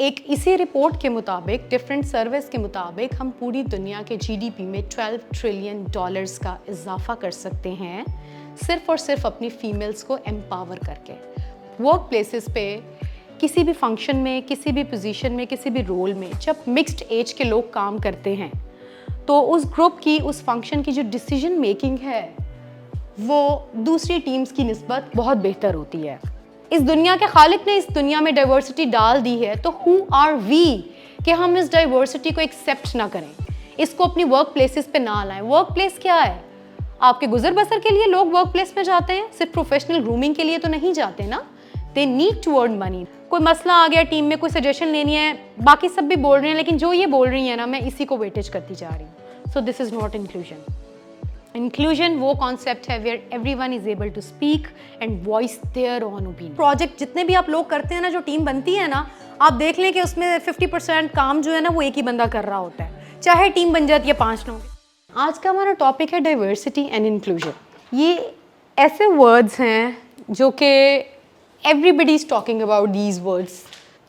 एक इसी रिपोर्ट के मुताबिक, डिफरेंट सर्विस के मुताबिक, हम पूरी दुनिया के जीडीपी में 12 ट्रिलियन डॉलर्स का इजाफा कर सकते हैं सिर्फ और सिर्फ अपनी फीमेल्स को एम्पावर करके। वर्क प्लेसेस पे किसी भी फंक्शन में, किसी भी पोजीशन में, किसी भी रोल में जब मिक्स्ड एज के लोग काम करते हैं तो उस ग्रुप की, उस फंक्शन की जो डिसीजन मेकिंग है वो दूसरी टीम्स की निस्बत बहुत बेहतर होती है। इस दुनिया के खालिक ने इस दुनिया में डाइवर्सिटी डाल दी है, तो हु आर वी कि हम इस डाइवर्सिटी को एक्सेप्ट ना करें, इसको अपनी वर्क प्लेसेस पे ना लाएं। वर्क प्लेस क्या है? आपके गुजर बसर के लिए लोग वर्क प्लेस में जाते हैं, सिर्फ प्रोफेशनल ग्रूमिंग के लिए तो नहीं जाते ना। They need to earn money. कोई मसला आ गया टीम में, कोई सजेशन लेनी है, बाकी सब भी बोल रहे हैं, लेकिन जो ये बोल रही है ना, मैं इसी को वेटेज करती जा रही हूँ। So this is not inclusion. Inclusion वो कॉन्सेप्ट है where everyone is able to speak and voice their own opinion. Project जितने भी आप लोग करते हैं ना, जो टीम बनती है ना, आप देख लें कि उसमें 50% काम जो है ना वो एक ही बंदा कर रहा होता है, चाहे टीम बन जाती है 5 लोग। आज का हमारा टॉपिक है डाइवर्सिटी एंड इंक्लूजन। ये ऐसे वर्ड्स हैं जो कि everybody is talking about these words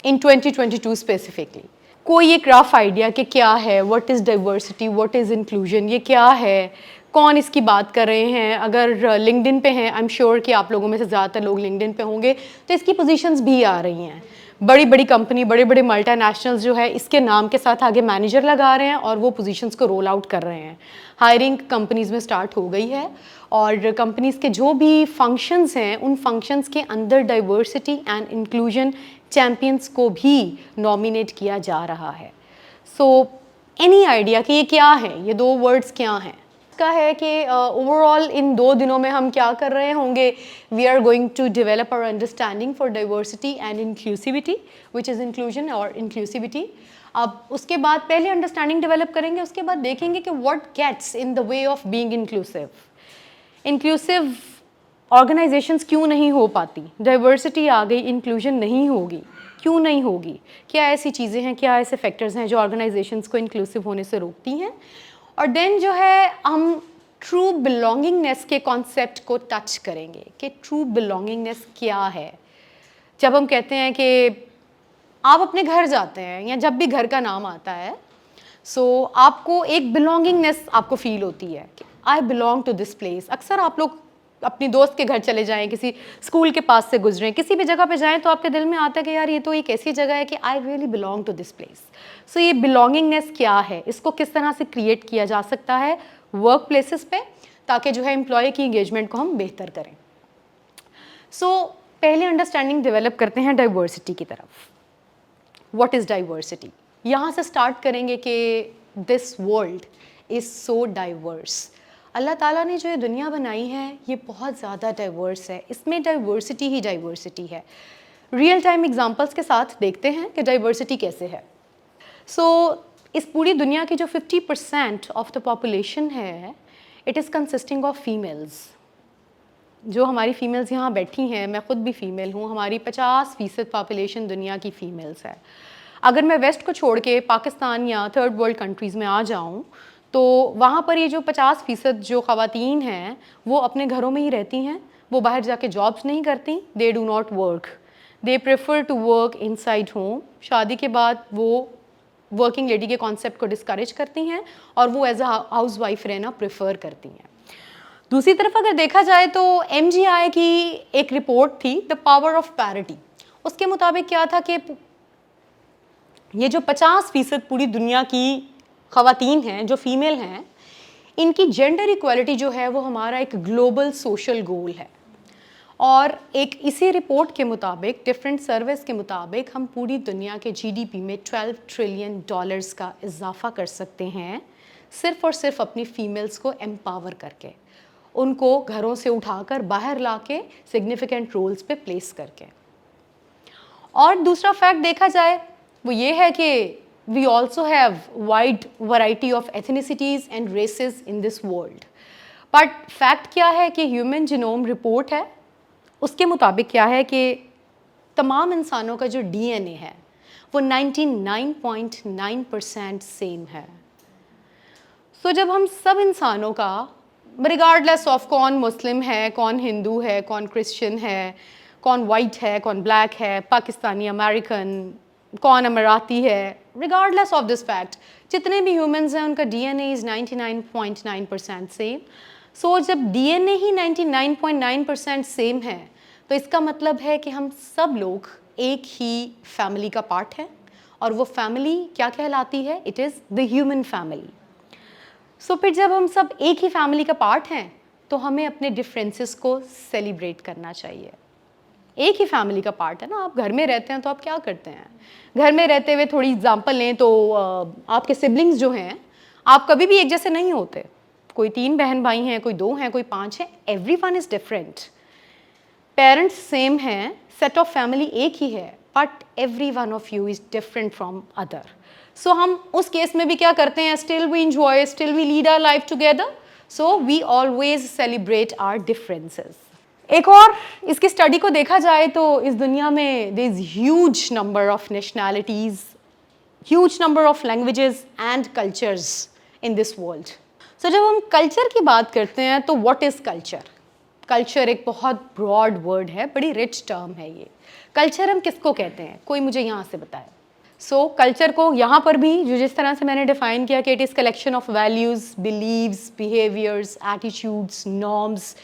in 2022 specifically. कोई एक रफ आइडिया कि क्या है, what is diversity, what is inclusion, ये क्या है, कौन इसकी बात कर रहे हैं। अगर लिंक्डइन पे हैं, आई एम श्योर कि आप लोगों में से ज़्यादातर लोग लिंक्डइन पे होंगे, तो इसकी पोजीशंस भी आ रही हैं। बड़ी बड़ी कंपनी, बड़े बड़े मल्टीनेशनल्स जो है इसके नाम के साथ आगे मैनेजर लगा रहे हैं और वो पोजीशंस को रोल आउट कर रहे हैं। हायरिंग कंपनीज़ में स्टार्ट हो गई है और कंपनीज़ के जो भी फंक्शंस हैं उन फंक्शंस के अंदर डाइवर्सिटी एंड इंक्लूजन चैम्पियंस को भी नॉमिनेट किया जा रहा है। सो एनी आइडिया कि ये क्या है, ये 2 वर्ड्स क्या हैं? का है कि ओवरऑल इन 2 दिनों में हम क्या कर रहे होंगे, we are going to develop our understanding for diversity and inclusivity, which is inclusion और इंक्लूसिविटी। अब उसके बाद पहले अंडरस्टैंडिंग डेवलप करेंगे, उसके बाद देखेंगे कि what gets in the way of being inclusive. Inclusive organisations क्यों नहीं हो पाती? डाइवर्सिटी आ गई, इंक्लूजन नहीं होगी, क्यों नहीं होगी? क्या ऐसी चीज़ें हैं, क्या ऐसे फैक्टर्स हैं जो ऑर्गेनाइजेशंस को इंक्लूसिव होने से रोकती हैं? और देन जो है हम ट्रू बिलोंगिंगनेस के कॉन्सेप्ट को टच करेंगे कि ट्रू बिलोंगिंगनेस क्या है। जब हम कहते हैं कि आप अपने घर जाते हैं या जब भी घर का नाम आता है, सो आपको एक बिलोंगिंगनेस आपको फील होती है कि I belong to this place. अक्सर आप लोग अपनी दोस्त के घर चले जाएं, किसी स्कूल के पास से गुजरें, किसी भी जगह पे जाएं तो आपके दिल में आता है कि यार ये तो एक ऐसी जगह है कि I really belong to this place. So ये बिलोंगिंगनेस क्या है, इसको किस तरह से क्रिएट किया जा सकता है वर्क प्लेसेस पे, ताकि जो है एम्प्लॉय की इंगेजमेंट को हम बेहतर करें। सो पहले अंडरस्टैंडिंग डेवलप करते हैं डाइवर्सिटी की तरफ। What is diversity? यहाँ से स्टार्ट करेंगे कि this world is so diverse. अल्लाह ताला ने जो ये दुनिया बनाई है ये बहुत ज़्यादा डाइवर्स है, इसमें डाइवर्सिटी ही डाइवर्सिटी है। रियल टाइम एग्जांपल्स के साथ देखते हैं कि डाइवर्सिटी कैसे है। सो इस पूरी दुनिया की जो 50% ऑफ द पॉपुलेशन है, it is consisting of females. जो हमारी फीमेल्स यहाँ बैठी हैं, मैं ख़ुद भी फ़ीमेल हूँ, हमारी 50% पॉपुलेशन दुनिया की फ़ीमेल्स है। अगर मैं वेस्ट को छोड़ के पाकिस्तान या थर्ड वर्ल्ड कंट्रीज़ में आ जाऊँ तो वहाँ पर ये जो 50% जो ख़वातीन हैं वो अपने घरों में ही रहती हैं, वो बाहर जाके जॉब्स नहीं करती। They do not work, they prefer to work inside home. शादी के बाद वो वर्किंग लेडी के कॉन्सेप्ट को डिस्करेज करती हैं और वो एज अ हाउस वाइफ रहना प्रेफर करती हैं। दूसरी तरफ अगर देखा जाए तो MGI की एक रिपोर्ट थी, द पावर ऑफ पैरिटी। उसके मुताबिक क्या था कि ये जो 50% पूरी दुनिया की ख़वातीन हैं जो फीमेल हैं, इनकी जेंडर इक्वालिटी जो है वो हमारा एक ग्लोबल सोशल गोल है। और एक इसी रिपोर्ट के मुताबिक, डिफरेंट सर्विस के मुताबिक, हम पूरी दुनिया के जीडीपी में 12 ट्रिलियन डॉलर्स का इजाफा कर सकते हैं सिर्फ और सिर्फ अपनी फीमेल्स को एम्पावर करके, उनको घरों से उठाकर बाहर लाके सिग्निफिकेंट रोल्स पे प्लेस करके। और दूसरा फैक्ट देखा जाए वो ये है कि we also have wide variety of ethnicities and races in this world. But fact क्या है कि ह्यूमन जीनोम रिपोर्ट है, उसके मुताबिक क्या है कि तमाम इंसानों का जो DNA है वो 99.9% सेम है। सो जब हम सब इंसानों का, रिगार्डलेस ऑफ कौन मुस्लिम है, कौन हिंदू है, कौन क्रिश्चियन है, कौन वाइट है, कौन ब्लैक है, पाकिस्तानी, अमेरिकन, कौन अमराती है, रिगार्डलेस ऑफ दिस फैक्ट जितने भी ह्यूमंस हैं उनका डीएनए इज़ 99.9% सेम। सो जब डीएनए ही 99.9% सेम है तो इसका मतलब है कि हम सब लोग एक ही फैमिली का पार्ट हैं, और वो फैमिली क्या कहलाती है? It is the human family. So फिर जब हम सब एक ही फैमिली का पार्ट हैं तो हमें अपने डिफरेंसेस को सेलिब्रेट करना चाहिए। एक ही फैमिली का पार्ट है ना, आप घर में रहते हैं तो आप क्या करते हैं? घर में रहते हुए थोड़ी एग्जांपल लें तो आपके सिबलिंग्स जो हैं, आप कभी भी एक जैसे नहीं होते। कोई 3 बहन भाई हैं, कोई 2 हैं, कोई 5 हैं, everyone is different. Parents same हैं, सेट ऑफ फैमिली एक ही है, but every one of you is different from other. So हम उस केस में भी क्या करते हैं? Still we enjoy, still we lead our life together, so we always celebrate our differences. एक और इसकी स्टडी को देखा जाए तो इस दुनिया में there is huge number of nationalities, huge number of languages and cultures in this world. So जब हम कल्चर की बात करते हैं तो व्हाट इज़ कल्चर? कल्चर एक बहुत ब्रॉड वर्ड है, बड़ी रिच टर्म है ये। कल्चर हम किसको कहते हैं? कोई मुझे यहाँ से बताए। सो कल्चर को यहाँ पर भी जो जिस तरह से मैंने डिफाइन किया कि it is collection of values, beliefs, behaviours, attitudes, norms,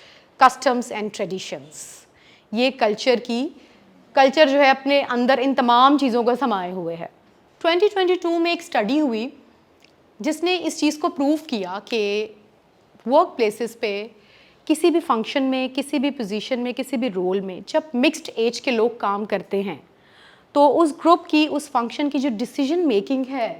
customs and traditions. ये कल्चर जो है अपने अंदर इन तमाम चीज़ों को समाये हुए है। 2022 में एक स्टडी हुई जिसने इस चीज़ को प्रूव किया कि वर्क प्लेसेस पे किसी भी फंक्शन में, किसी भी पोजीशन में, किसी भी रोल में जब मिक्स्ड एज के लोग काम करते हैं तो उस ग्रुप की, उस फंक्शन की जो डिसीजन मेकिंग है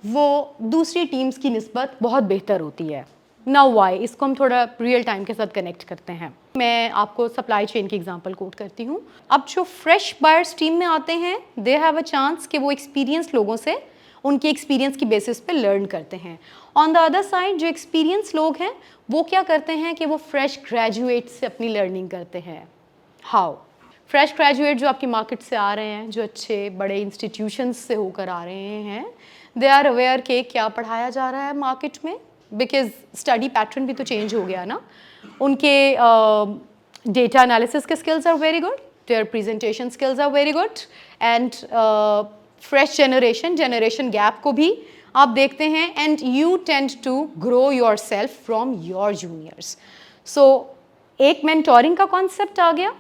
वो दूसरी टीम्स की निस्बत बहुत बेहतर होती है। नाउ वाई, इसको हम थोड़ा रियल टाइम के साथ कनेक्ट करते हैं। मैं आपको सप्लाई चेन की एग्जांपल कोट करती हूँ। अब जो फ्रेश बायर्स टीम में आते हैं, दे हैव अ चांस कि वो एक्सपीरियंस लोगों से उनके एक्सपीरियंस की बेसिस पे लर्न करते हैं। ऑन द अदर साइड जो एक्सपीरियंस लोग हैं वो क्या करते हैं कि वो फ्रेश ग्रेजुएट से अपनी लर्निंग करते हैं। हाउ? फ्रेश ग्रेजुएट जो आपकी मार्केट से आ रहे हैं, जो अच्छे बड़े इंस्टीट्यूशंस से होकर आ रहे हैं, दे आर अवेयर कि क्या पढ़ाया जा रहा है मार्केट में, बिकॉज स्टडी पैटर्न भी तो चेंज हो गया ना। उनके डेटा एनालिसिस के skills are very good, their presentation skills are very good, and fresh generation gap को भी आप देखते हैं, and you tend to grow yourself from your juniors. So एक मेंटोरिंग का कॉन्सेप्ट आ गया,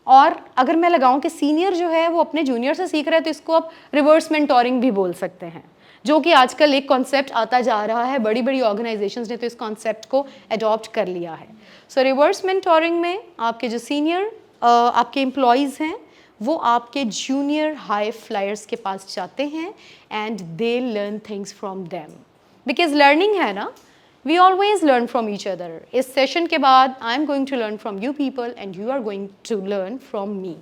और अगर मैं लगाऊं कि सीनियर जो है वो अपने जूनियर से सीख रहे हैं तो इसको आप रिवर्स मेंटोरिंग भी बोल सकते हैं, जो कि आजकल एक कॉन्सेप्ट आता जा रहा है। बड़ी बड़ी ऑर्गेनाइजेशंस ने तो इस कॉन्सेप्ट को अडॉप्ट कर लिया है। सो रिवर्स मेंटोरिंग में आपके जो सीनियर आपके एम्प्लॉयज़ हैं वो आपके जूनियर हाई फ्लायर्स के पास जाते हैं and they learn things from them, because learning है ना, we always learn from each other. इस सेशन के बाद I am going to learn from you people and you are going to learn from me,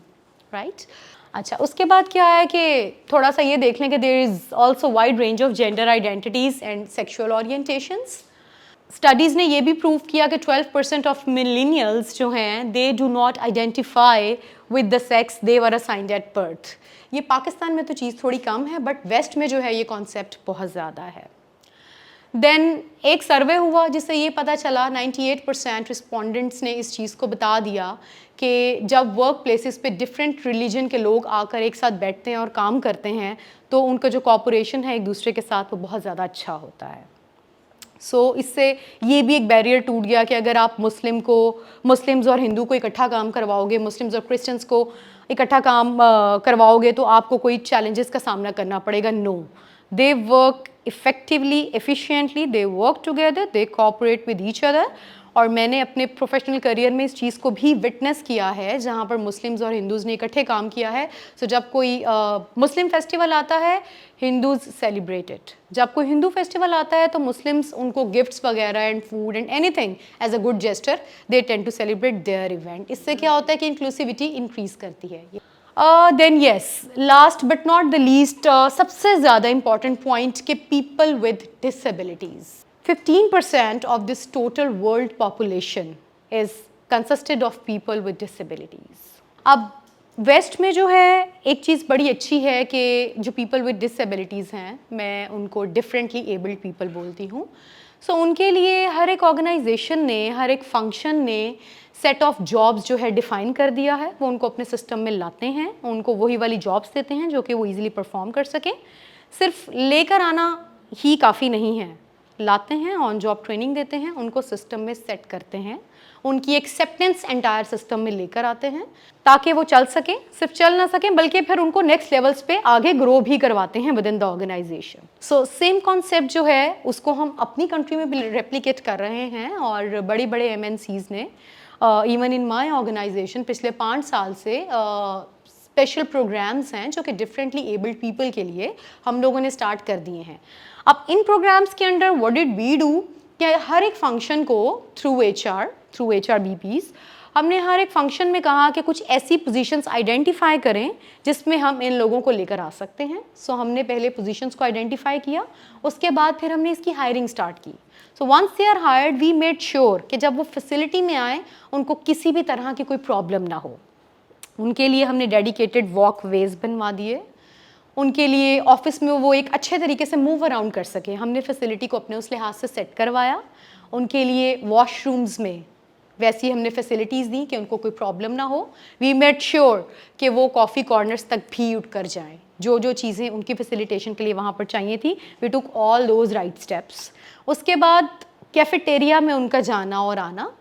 right? अच्छा, उसके बाद क्या है कि थोड़ा सा ये देख लें कि there is also wide range of gender identities and sexual orientations. Studies ने ये भी प्रूव किया कि 12% ऑफ मिलेनियल्स जो हैं दे do not identify with the sex they were assigned at birth. ये पाकिस्तान में तो चीज़ थोड़ी कम है, बट वेस्ट में जो है ये कॉन्सेप्ट बहुत ज़्यादा है। देन एक सर्वे हुआ जिससे ये पता चला, 98% रिस्पोंडेंट्स ने इस चीज़ को बता दिया कि जब वर्क प्लेसेस पे डिफरेंट रिलीजन के लोग आकर एक साथ बैठते हैं और काम करते हैं तो उनका जो कॉपरेशन है एक दूसरे के साथ वो बहुत ज़्यादा अच्छा होता है। सो इससे ये भी एक बैरियर टूट गया कि अगर आप मुस्लिम्स और हिंदू को इकट्ठा काम करवाओगे, मुस्लिम्स और क्रिश्चियंस को इकट्ठा काम करवाओगे तो आपको कोई चैलेंजेस का सामना करना पड़ेगा। No, they work effectively, efficiently, they work together, they cooperate with each other। और मैंने अपने प्रोफेशनल करियर में इस चीज़ को भी विटनेस किया है जहाँ पर मुस्लिम्स और हिंदूज़ ने इकट्ठे काम किया है। सो जब कोई मुस्लिम फेस्टिवल आता है, हिंदूज़ सेलिब्रेट इट। जब कोई हिंदू फेस्टिवल आता है तो मुस्लिम्स उनको गिफ्ट्स वगैरह and food and anything as a good gesture they tend to celebrate their event. इससे क्या होता है कि इंक्लूसिविटी इंक्रीज़ करती है। Then yes, last but not the least, सबसे ज़्यादा इम्पॉर्टेंट पॉइंट कि people with disabilities. 15% of this total world population is consisted of people with disabilities। अब वेस्ट में जो है एक चीज़ बड़ी अच्छी है कि जो पीपल विद डिसेबिलिटीज़ हैं मैं उनको डिफरेंटली एबल्ड पीपल बोलती हूँ। सो उनके लिए हर एक ऑर्गेनाइजेशन ने, हर एक फंक्शन ने सेट ऑफ जॉब्स जो है डिफ़ाइन कर दिया है। वो उनको अपने सिस्टम में लाते हैं, उनको वही वाली जॉब्स देते हैं जो कि वो ईज़िली परफॉर्म कर सकें। सिर्फ लेकर आना ही काफ़ी नहीं है, लाते हैं, ऑन जॉब ट्रेनिंग देते हैं, उनको सिस्टम में सेट करते हैं, उनकी एक्सेप्टेंस एंटायर सिस्टम में लेकर आते हैं ताकि वो चल सकें। सिर्फ चल ना सकें बल्कि फिर उनको नेक्स्ट लेवल्स पे आगे ग्रो भी करवाते हैं within the organisation. So same concept जो है उसको हम अपनी कंट्री में भी रेप्लिकेट कर रहे हैं और बड़ी बड़े MNCs ने इवन इन माई ऑर्गेनाइजेशन पिछले 5 साल से स्पेशल प्रोग्राम्स हैं जो कि डिफरेंटली एबल्ड पीपल के लिए हम लोगों ने स्टार्ट कर दिए हैं। अब इन प्रोग्राम्स के under what did we do कि हर एक फंक्शन को थ्रू HR BPs हमने हर एक फंक्शन में कहा कि कुछ ऐसी पोजीशंस आइडेंटिफाई करें जिसमें हम इन लोगों को लेकर आ सकते हैं। सो हमने पहले पोजीशंस को आइडेंटिफाई किया, उसके बाद फिर हमने इसकी हायरिंग स्टार्ट की। So once they are hired we made sure कि जब वो फैसिलिटी में आए उनको किसी भी तरह की कोई प्रॉब्लम ना हो। उनके लिए हमने डेडिकेटेड वॉक वेज बनवा दिए, उनके लिए ऑफिस में वो एक अच्छे तरीके से मूव अराउंड कर सके, हमने फैसिलिटी को अपने उस लिहाज से सेट करवाया। उनके लिए वॉशरूम्स में वैसी हमने फैसिलिटीज़ दी कि उनको कोई प्रॉब्लम ना हो। वी मेड श्योर कि वो कॉफ़ी कॉर्नर्स तक भी उठ कर जाएँ, जो जो चीज़ें उनकी फैसिलिटेशन के लिए वहाँ पर चाहिए थी, we took all those right steps. उसके बाद कैफेटेरिया में उनका जाना और आना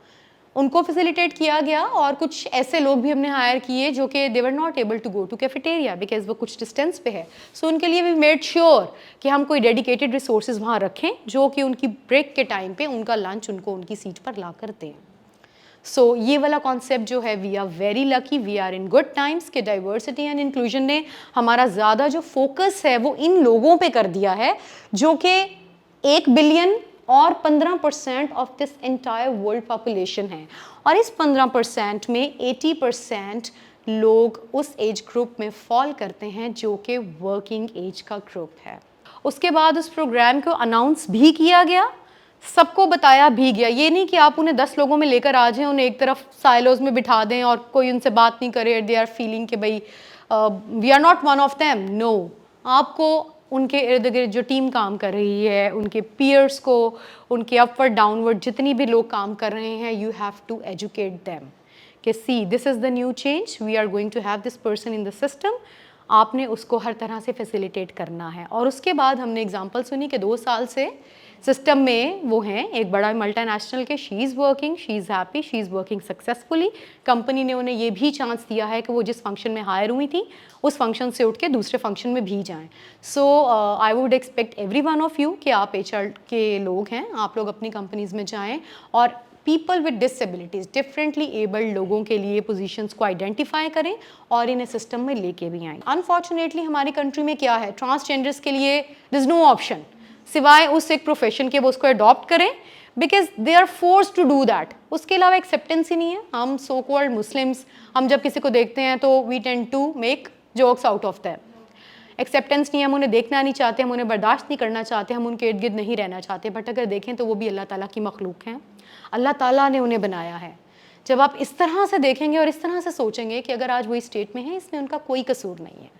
उनको फैसिलिटेट किया गया और कुछ ऐसे लोग भी हमने हायर किए जो कि they were not able to go to cafeteria because वो कुछ डिस्टेंस पे है। सो उनके लिए वी मेड श्योर कि हम कोई डेडिकेटेड रिसोर्सेज वहाँ रखें जो कि उनकी ब्रेक के टाइम पे उनका लंच उनको उनकी सीट पर ला कर दें। सो ये वाला कॉन्सेप्ट जो है we are very lucky, we are in good times कि डाइवर्सिटी एंड इंक्लूजन ने हमारा ज़्यादा जो फोकस है वो इन लोगों पे कर दिया है जो कि 1 बिलियन और 15% of this entire world population है। और इस 15% में 80% लोग उस एज ग्रुप में फॉल करते हैं जो कि वर्किंग एज का ग्रुप है। उसके बाद उस प्रोग्राम को अनाउंस भी किया गया, सबको बताया भी गया। ये नहीं कि आप उन्हें 10 लोगों में लेकर आ जाएं, उन्हें एक तरफ साइलोज में बिठा दें और कोई उनसे बात नहीं करे, दे आर फीलिंग कि भाई we are not one of them. No, आपको उनके इर्द गिर्द जो टीम काम कर रही है, उनके पीयर्स को, उनके अपवर्ड डाउनवर्ड जितनी भी लोग काम कर रहे हैं, you have to educate them कि see this is the new change, we are going to have this person in the system. आपने उसको हर तरह से फैसिलिटेट करना है। और उसके बाद हमने एग्जांपल सुनी कि 2 साल से सिस्टम में वो हैं एक बड़ा मल्टीनेशनल के, she is working, she is happy, she is working successfully. Company ने उन्हें ये भी चांस दिया है कि वो जिस फंक्शन में हायर हुई थी उस फंक्शन से उठ के दूसरे फंक्शन में भी जाएं। So I would expect every one of you कि आप HR के लोग हैं, आप लोग अपनी कंपनीज़ में जाएँ और people with disabilities, differently abled लोगों के लिए पोजीशंस को आइडेंटिफाई करें और इन्हें सिस्टम में लेके भी आएँ। अनफॉर्चुनेटली हमारी कंट्री में क्या है, ट्रांसजेंडर्स के लिए दिस नो ऑप्शन सिवाय उस एक प्रोफेशन के वो उसको अडॉप्ट करें because they are force to do that. उसके अलावा एक्सेप्टेंस ही नहीं है। हम सो कॉल्ड मुस्लिम्स, हम जब किसी को देखते हैं तो we tend to make jokes out of them. Acceptance नहीं है, हम उन्हें देखना नहीं चाहते, हम उन्हें बर्दाश्त नहीं करना चाहते, हम उनके इर्द गिर्द नहीं रहना चाहते। बट अगर देखें तो वो भी अल्लाह ताला की मखलूक हैं, अल्लाह ताला ने उन्हें बनाया है। जब आप इस तरह से देखेंगे और इस तरह से सोचेंगे कि अगर आज वही स्टेट में है, इसमें उनका कोई कसूर नहीं है,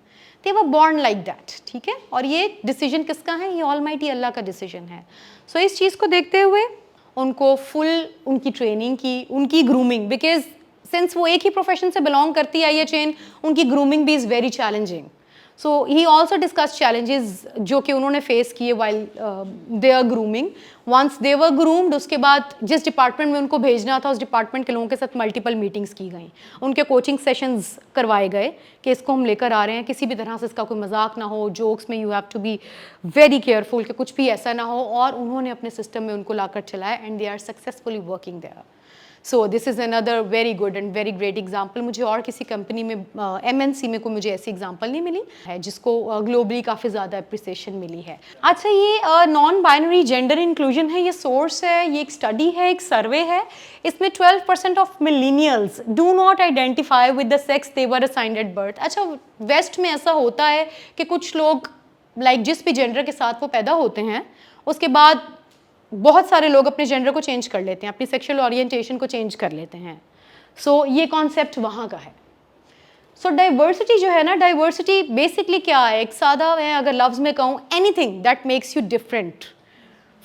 दे वर बॉर्न लाइक दैट, ठीक है। और ये डिसीजन किसका है, ये ऑलमाइटी अल्लाह का डिसीजन है। सो इस चीज़ को देखते हुए उनको फुल उनकी ट्रेनिंग की, उनकी ग्रूमिंग, बिकॉज सिंस वो एक ही प्रोफेशन से बिलोंग करती आई है चेन, उनकी ग्रूमिंग भी is very challenging. So he also discuss challenges जो कि उन्होंने फेस किए while they are grooming. Once they were groomed, उसके बाद जिस डिपार्टमेंट में उनको भेजना था उस डिपार्टमेंट के लोगों के साथ मल्टीपल मीटिंग्स की गई, उनके कोचिंग सेशंस करवाए गए कि इसको हम लेकर आ रहे हैं, किसी भी तरह से इसका कोई मजाक ना हो, जोक्स में you have to be very careful कि कुछ भी ऐसा ना हो। और उन्होंने अपने सिस्टम में उनको लाकर चलाया and they are successfully working there. So this is another very good and very great example. मुझे और किसी कंपनी में MNC में कोई मुझे ऐसी एग्जाम्पल नहीं मिली है जिसको ग्लोबली काफ़ी ज़्यादा अप्रिसिएशन मिली है। अच्छा, ये नॉन बाइनरी जेंडर इंक्लूजन है, ये सोर्स है, ये एक स्टडी है, एक सर्वे है। इसमें 12% of millennials do not identify with the sex they were assigned at birth. अच्छा, वेस्ट में ऐसा होता है कि कुछ लोग लाइक जिस भी जेंडर के साथ वो पैदा होते हैं उसके बाद बहुत सारे लोग अपने जेंडर को चेंज कर लेते हैं, अपनी सेक्सुअल ओरिएंटेशन को चेंज कर लेते हैं। सो ये कॉन्सेप्ट वहाँ का है। सो डाइवर्सिटी जो है ना, डाइवर्सिटी बेसिकली क्या है, एक सादा है अगर लफ्ज़ में कहूँ, anything that makes you different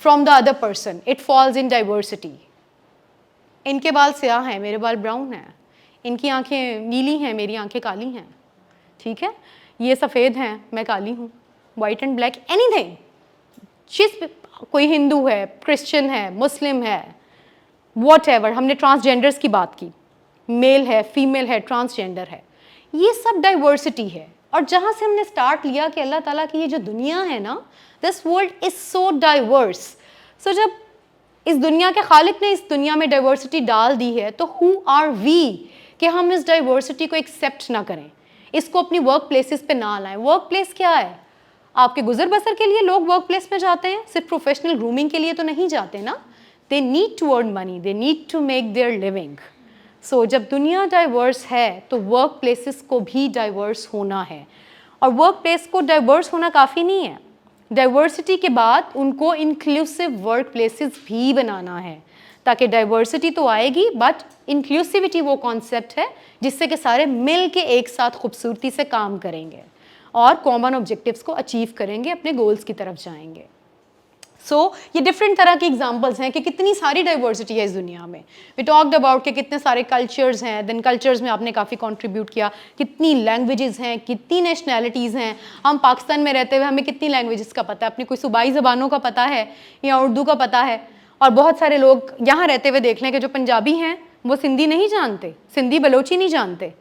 from the other person, it falls in diversity. इनके बाल स्याह हैं, मेरे बाल ब्राउन हैं, इनकी आंखें नीली हैं, मेरी आंखें काली हैं, ठीक है, ये सफ़ेद हैं, मैं काली हूँ, वाइट एंड ब्लैक, एनीथिंग। कोई हिंदू है, क्रिश्चियन है, मुस्लिम है, वॉटएवर। हमने ट्रांसजेंडर्स की बात की, मेल है, फीमेल है, ट्रांसजेंडर है, ये सब डाइवर्सिटी है। और जहाँ से हमने स्टार्ट लिया कि अल्लाह ताला की ये जो दुनिया है ना, this world is so diverse. So जब इस दुनिया के खालिक ने इस दुनिया में डाइवर्सिटी डाल दी है, तो हु आर वी कि हम इस डाइवर्सिटी को एक्सेप्ट ना करें, इसको अपनी वर्क प्लेसेस पे ना लाएं। वर्क प्लेस क्या है? आपके गुजर बसर के लिए लोग वर्क प्लेस में जाते हैं, सिर्फ प्रोफेशनल ग्रूमिंग के लिए तो नहीं जाते ना। They need to earn money, they need to make their living. So जब दुनिया डाइवर्स है तो वर्क प्लेसेस को भी डाइवर्स होना है। और वर्क प्लेस को डाइवर्स होना काफ़ी नहीं है, डाइवर्सिटी के बाद उनको इंक्लूसिव वर्क प्लेसेस भी बनाना है, ताकि डाइवर्सिटी तो आएगी बट इंक्लूसिविटी वो कॉन्सेप्ट है जिससे कि सारे मिल के एक साथ खूबसूरती से काम करेंगे और कॉमन ऑब्जेक्टिव्स को अचीव करेंगे, अपने गोल्स की तरफ जाएंगे। सो ये डिफरेंट तरह की एग्जांपल्स हैं कि कितनी सारी डाइवर्सिटी है इस दुनिया में। वी टॉक्ड अबाउट कि कितने सारे कल्चर्स हैं, देन कल्चर्स में आपने काफ़ी कंट्रीब्यूट किया, कितनी लैंग्वेजेस हैं, कितनी नेशनैलिटीज़ हैं। हम पाकिस्तान में रहते हुए हमें कितनी लैंग्वेजेस का पता है, अपनी कोई सूबाई ज़बानों का पता है या उर्दू का पता है। और बहुत सारे लोग यहाँ रहते हुए देख लें कि जो पंजाबी हैं वो सिंधी नहीं जानते, सिंधी बलोची नहीं जानते।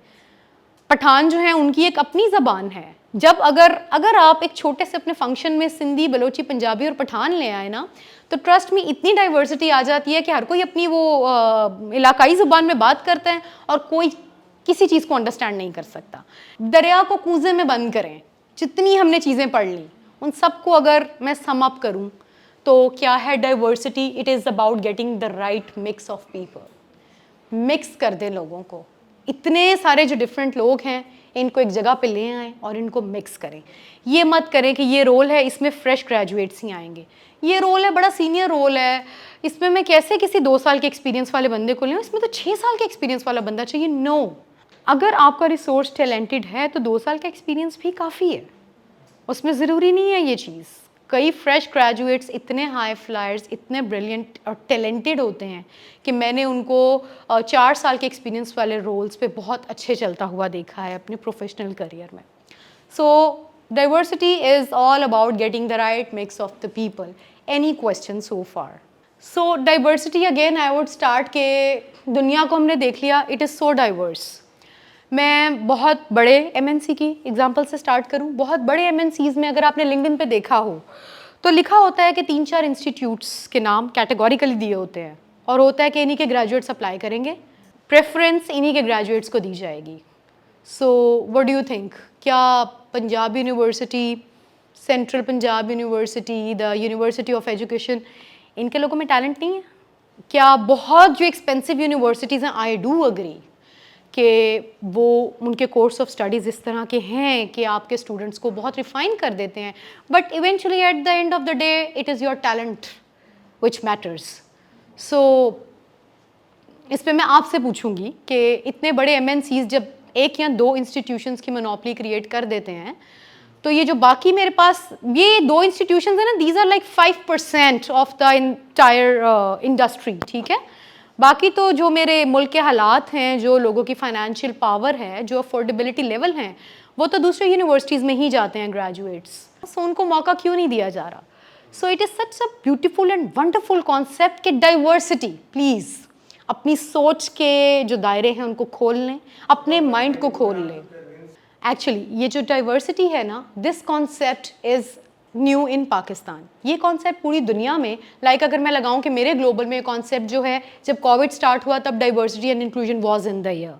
पठान जो हैं उनकी एक अपनी ज़बान है। जब अगर आप एक छोटे से अपने फंक्शन में सिंधी, बलोची, पंजाबी और पठान ले आए ना, तो ट्रस्ट में इतनी डाइवर्सिटी आ जाती है कि हर कोई अपनी वो इलाकाई ज़ुबान में बात करता है और कोई किसी चीज़ को अंडरस्टैंड नहीं कर सकता। दरिया को कूजे में बंद करें, जितनी हमने चीज़ें पढ़ ली उन सबको अगर मैं सम अप करूँ तो क्या है diversity? It is about getting the right mix of people. Mix कर दें लोगों को, इतने सारे जो डिफरेंट लोग हैं इनको एक जगह पे ले आएँ और इनको मिक्स करें। ये मत करें कि ये रोल है, इसमें फ्रेश ग्रेजुएट्स ही आएंगे, ये रोल है बड़ा सीनियर रोल है, इसमें मैं कैसे किसी 2 साल के एक्सपीरियंस वाले बंदे को ले आऊं, इसमें तो 6 साल के एक्सपीरियंस वाला बंदा चाहिए। नो, अगर आपका रिसोर्स टैलेंटेड है तो 2 साल का एक्सपीरियंस भी काफ़ी है, उसमें ज़रूरी नहीं है ये चीज़। कई फ्रेश ग्रेजुएट्स इतने हाई फ्लायर्स, इतने ब्रिलियंट और टैलेंटेड होते हैं कि मैंने उनको 4 साल के एक्सपीरियंस वाले रोल्स पे बहुत अच्छे चलता हुआ देखा है अपने प्रोफेशनल करियर में। So diversity is all about getting the right mix of the people. Any question so far? So diversity again I would start के दुनिया को हमने देख लिया, इट इज़ सो डाइवर्स। मैं बहुत बड़े एमएनसी की एग्जांपल से स्टार्ट करूं। बहुत बड़े एमएनसीज़ में अगर आपने लिंक्डइन पे देखा हो तो लिखा होता है कि 3-4 इंस्टीट्यूट्स के नाम कैटेगोरिकली दिए होते हैं और होता है कि इन्हीं के ग्रेजुएट्स अप्लाई करेंगे, प्रेफरेंस इन्हीं के ग्रेजुएट्स को दी जाएगी। So what do you think, क्या Punjab university, central Punjab university, the university of education, इनके लोगों में टैलेंट नहीं है? क्या बहुत जो एक्सपेंसिव यूनिवर्सिटीज़ हैं, आई डू अग्री कि वो उनके कोर्स ऑफ स्टडीज़ इस तरह के हैं कि आपके स्टूडेंट्स को बहुत रिफ़ाइन कर देते हैं, but eventually at the end of the day it is your talent which matters. So इस पे मैं आपसे पूछूंगी कि इतने बड़े एमएनसीज़ जब 1 या 2 इंस्टीट्यूशंस की मोनोपोली क्रिएट कर देते हैं, तो ये जो बाकी मेरे पास ये 2 इंस्टीट्यूशंस हैं ना, these are like 5% of the entire industry, ठीक है। बाकी तो जो मेरे मुल्क के हालात हैं, जो लोगों की फाइनेंशियल पावर है, जो अफोर्डेबिलिटी लेवल हैं, वो तो दूसरे यूनिवर्सिटीज़ में ही जाते हैं ग्रेजुएट्स। सो उनको मौका क्यों नहीं दिया जा रहा? So it is such a beautiful and wonderful concept कि डाइवर्सिटी, प्लीज़ अपनी सोच के जो दायरे हैं उनको खोल लें, अपने माइंड को खोल लें। एक्चुअली ये जो डाइवर्सिटी है ना, this concept is new in Pakistan. ये कॉन्सेप्ट पूरी दुनिया में, लाइक अगर मैं लगाऊं कि मेरे ग्लोबल में कॉन्सेप्ट जो है, जब कोविड स्टार्ट हुआ तब diversity and inclusion was in the year.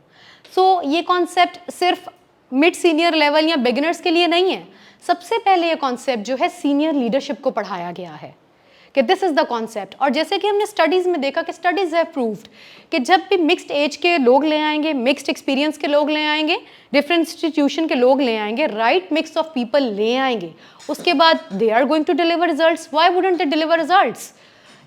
So ये कॉन्सेप्ट सिर्फ मिड सीनियर लेवल या बिगिनर्स के लिए नहीं है। सबसे पहले ये कॉन्सेप्ट जो है सीनियर लीडरशिप को पढ़ाया गया है कि दिस इज़ द कॉन्सेप्ट। और जैसे कि हमने स्टडीज़ में देखा कि स्टडीज़ हैव प्रूव्ड कि जब भी मिक्स्ड एज के लोग ले आएंगे, मिक्स्ड एक्सपीरियंस के लोग ले आएंगे, डिफरेंट इंस्टीट्यूशन के लोग ले आएंगे, राइट मिक्स ऑफ पीपल ले आएंगे, उसके बाद they are going to deliver results. Why wouldn't they deliver results?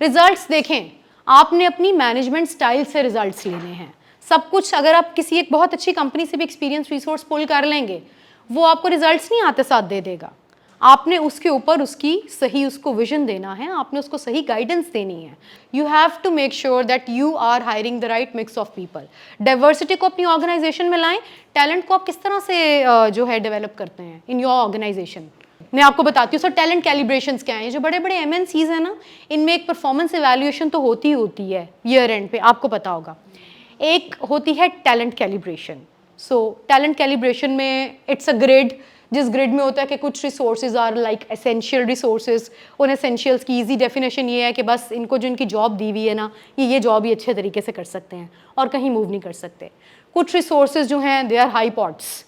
Results देखें, आपने अपनी मैनेजमेंट स्टाइल से रिजल्ट्स लेने हैं। सब कुछ अगर आप किसी एक बहुत अच्छी कंपनी से भी एक्सपीरियंस रिसोर्स पुल कर लेंगे, वो आपको रिजल्ट्स नहीं आते साथ दे देगा। आपने उसके ऊपर उसकी सही उसको विजन देना है, आपने उसको सही गाइडेंस देनी है। You have to make sure that you are hiring the right mix of people. Diversity को अपनी ऑर्गेनाइजेशन में लाएं। टैलेंट को आप किस तरह से जो है डेवलप करते हैं इन योर ऑर्गेनाइजेशन, मैं आपको बताती हूँ। सर टैलेंट कैलिब्रेशंस क्या हैं? जो बड़े बड़े MNCs हैं ना, इनमें एक परफॉर्मेंस इवैल्यूएशन तो होती ही होती है ईयर एंड पे, आपको पता होगा। एक होती है talent calibration. So talent calibration में इट्स अ ग्रिड, जिस ग्रिड में होता है कि कुछ resources are like essential resources. उन एसेंशियल्स की ईजी डेफिनेशन ये है कि बस इनको जो इनकी जॉब दी हुई है ना, ये जॉब ही अच्छे तरीके से कर सकते हैं और कहीं मूव नहीं कर सकते। कुछ रिसोर्सेज जो हैं दे आर हाई पॉट्स,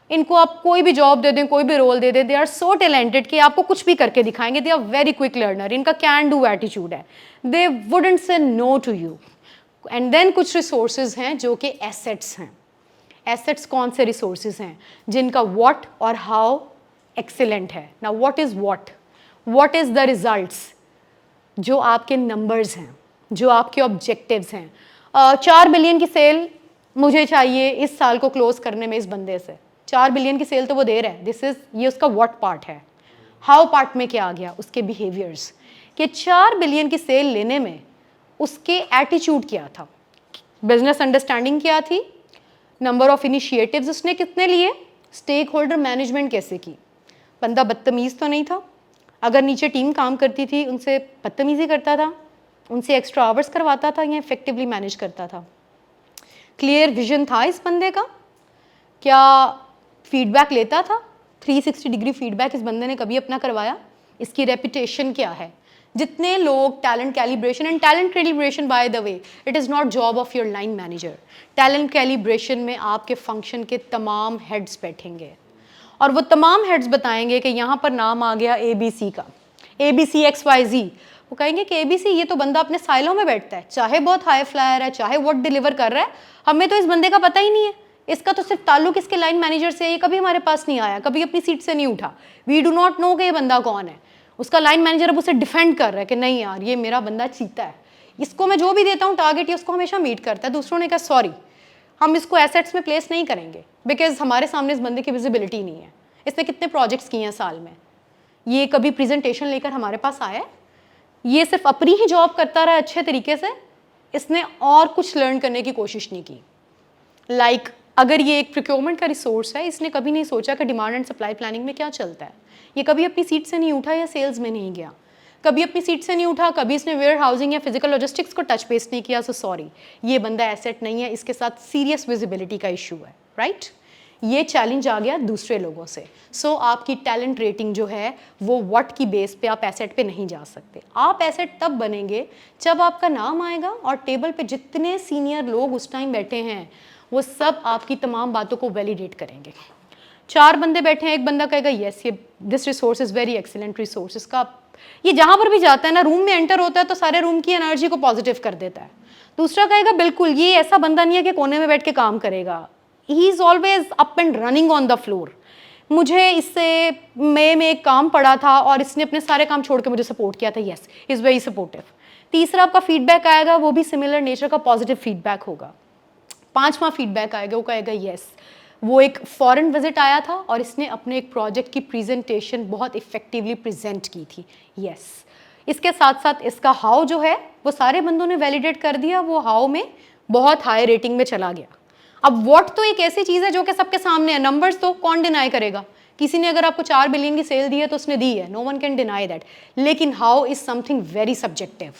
इनको आप कोई भी जॉब दे दें, कोई भी रोल दे दें, दे आर सो टैलेंटेड कि आपको कुछ भी करके दिखाएंगे। They are very quick learner, इनका कैन डू एटीट्यूड है, they wouldn't say no to you. And then कुछ रिसोर्सेज हैं जो कि एसेट्स हैं। एसेट्स कौन से रिसोर्सेज हैं? जिनका व्हाट और हाउ एक्सीलेंट है। ना what is what is the results, जो आपके नंबर्स हैं, जो आपके ऑब्जेक्टिव्स हैं। 4 बिलियन की सेल मुझे चाहिए इस साल को क्लोज करने में इस बंदे से। 4 बिलियन की सेल तो वो दे रहा है, दिस इज, ये उसका व्हाट पार्ट है। हाउ पार्ट में क्या आ गया? उसके बिहेवियर्स, कि 4 बिलियन की सेल लेने में उसके एटीट्यूड क्या था, बिजनेस अंडरस्टैंडिंग क्या थी, नंबर ऑफ इनिशिएटिव्स उसने कितने लिए, स्टेक होल्डर मैनेजमेंट कैसे की। बंदा बदतमीज़ तो नहीं था, अगर नीचे टीम काम करती थी उनसे बदतमीज़ी करता था, उनसे एक्स्ट्रा आवर्स करवाता था या इफेक्टिवली मैनेज करता था। क्लियर विजन था इस बंदे का, क्या फीडबैक लेता था, 360 डिग्री फीडबैक इस बंदे ने कभी अपना करवाया, इसकी रेपुटेशन क्या है। जितने लोग talent calibration, and talent calibration by the way it is not job of your line manager. Talent calibration में आपके फंक्शन के तमाम हेड्स बैठेंगे और वो तमाम हेड्स बताएंगे कि यहाँ पर नाम आ गया ABC का, ABC XYZ। वो कहेंगे कि ABC ये तो बंदा अपने साइलों में बैठता है, चाहे बहुत हाई फ्लायर है, चाहे व्हाट डिलीवर कर रहा है, हमें तो इस बंदे का पता ही नहीं है, इसका तो सिर्फ ताल्लुक इसके लाइन मैनेजर से है, ये कभी हमारे पास नहीं आया, कभी अपनी सीट से नहीं उठा, वी डू नॉट नो कि ये बंदा कौन है। उसका लाइन मैनेजर अब उसे डिफेंड कर रहा है कि नहीं यार ये मेरा बंदा चीता है, इसको मैं जो भी देता हूँ टारगेट ये उसको हमेशा मीट करता है। दूसरों ने कहा सॉरी हम इसको एसेट्स में प्लेस नहीं करेंगे बिकॉज हमारे सामने इस बंदे की विजिबिलिटी नहीं है, इसने कितने प्रोजेक्ट्स किए हैं साल में, ये कभी प्रेजेंटेशन लेकर हमारे पास आया है, ये सिर्फ अपनी ही जॉब करता रहा अच्छे तरीके से, इसने और कुछ लर्न करने की कोशिश नहीं की। लाइक अगर ये एक प्रोक्योरमेंट का रिसोर्स है, इसने कभी नहीं सोचा कि डिमांड एंड सप्लाई प्लानिंग में क्या चलता है, ये कभी अपनी सीट से नहीं उठा या सेल्स में नहीं गया, कभी अपनी सीट से नहीं उठा, कभी इसने वेयर हाउसिंग या फिजिकल लॉजिस्टिक्स को टच बेस नहीं किया, सो सॉरी ये बंदा एसेट नहीं है, इसके साथ सीरियस विजिबिलिटी का इशू है, राइट। ये चैलेंज आ गया दूसरे लोगों से। सो आपकी टैलेंट रेटिंग जो है वो व्हाट की बेस पे आप एसेट पे नहीं जा सकते। आप एसेट तब बनेंगे जब आपका नाम आएगा और टेबल पे जितने सीनियर लोग उस टाइम बैठे हैं वो सब आपकी तमाम बातों को वैलिडेट करेंगे। 4 बंदे बैठे हैं, एक बंदा कहेगा यस ये this resource is very excellent resource, इसका ये जहाँ पर भी जाता है ना, रूम में एंटर होता है तो सारे रूम की एनर्जी को पॉजिटिव कर देता है। दूसरा कहेगा बिल्कुल ये ऐसा बंदा नहीं है कि कोने में बैठ के काम करेगा, he is always up and running on the floor, मुझे इससे में एक काम पड़ा था और इसने अपने सारे काम छोड़ के मुझे सपोर्ट किया था, यस इज़ वेरी सपोर्टिव। तीसरा आपका फीडबैक आएगा वो भी सिमिलर नेचर का पॉजिटिव फीडबैक होगा। 5वां फीडबैक आएगा वो कहेगा यस वो एक फॉरेन विजिट आया था और इसने अपने एक प्रोजेक्ट की प्रेजेंटेशन बहुत इफेक्टिवली प्रेजेंट की थी, यस। इसके साथ साथ इसका हाउ जो है वो सारे बंदों ने वैलिडेट कर दिया, वो हाउ में बहुत हाई रेटिंग में चला गया। अब व्हाट तो एक ऐसी चीज़ है जो कि सबके सामने है, नंबर्स तो कौन डिनाई करेगा, किसी ने अगर आपको 4 बिलियन की सेल दी है तो उसने दी है, no one can deny that, लेकिन how is something very subjective.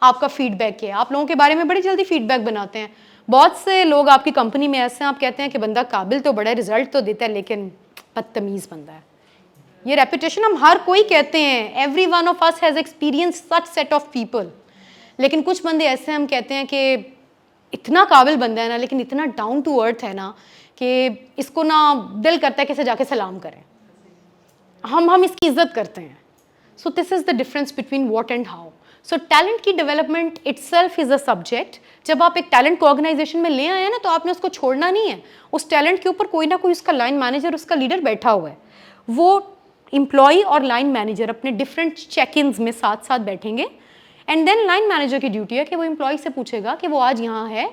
आपका फीडबैक क्या है, आप लोगों के बारे में बड़ी जल्दी फीडबैक बनाते हैं, बहुत से लोग आपकी कंपनी में ऐसे हैं आप कहते हैं कि बंदा काबिल तो बड़ा रिजल्ट तो देता है लेकिन बदतमीज़ बंदा है, ये रेपुटेशन हम हर कोई कहते हैं, every one of us has experience such set of people, लेकिन कुछ बंदे ऐसे हम कहते हैं कि इतना काबिल बंदा है ना लेकिन इतना डाउन टू अर्थ है ना कि इसको ना दिल करता है कि इसे जाके सलाम करें, हम इसकी इज्जत करते हैं। So this is the difference between what and how. So talent की development itself is a subject. जब आप एक टैलेंट को ऑर्गेनाइजेशन में ले आए हैं ना तो आपने उसको छोड़ना नहीं है, उस टैलेंट के ऊपर कोई ना कोई उसका लाइन मैनेजर उसका लीडर बैठा हुआ है, वो एम्प्लॉई और लाइन मैनेजर अपने डिफरेंट चेक इन्स में साथ साथ बैठेंगे एंड देन लाइन मैनेजर की ड्यूटी है कि वो एम्प्लॉय से पूछेगा कि वो आज यहाँ है,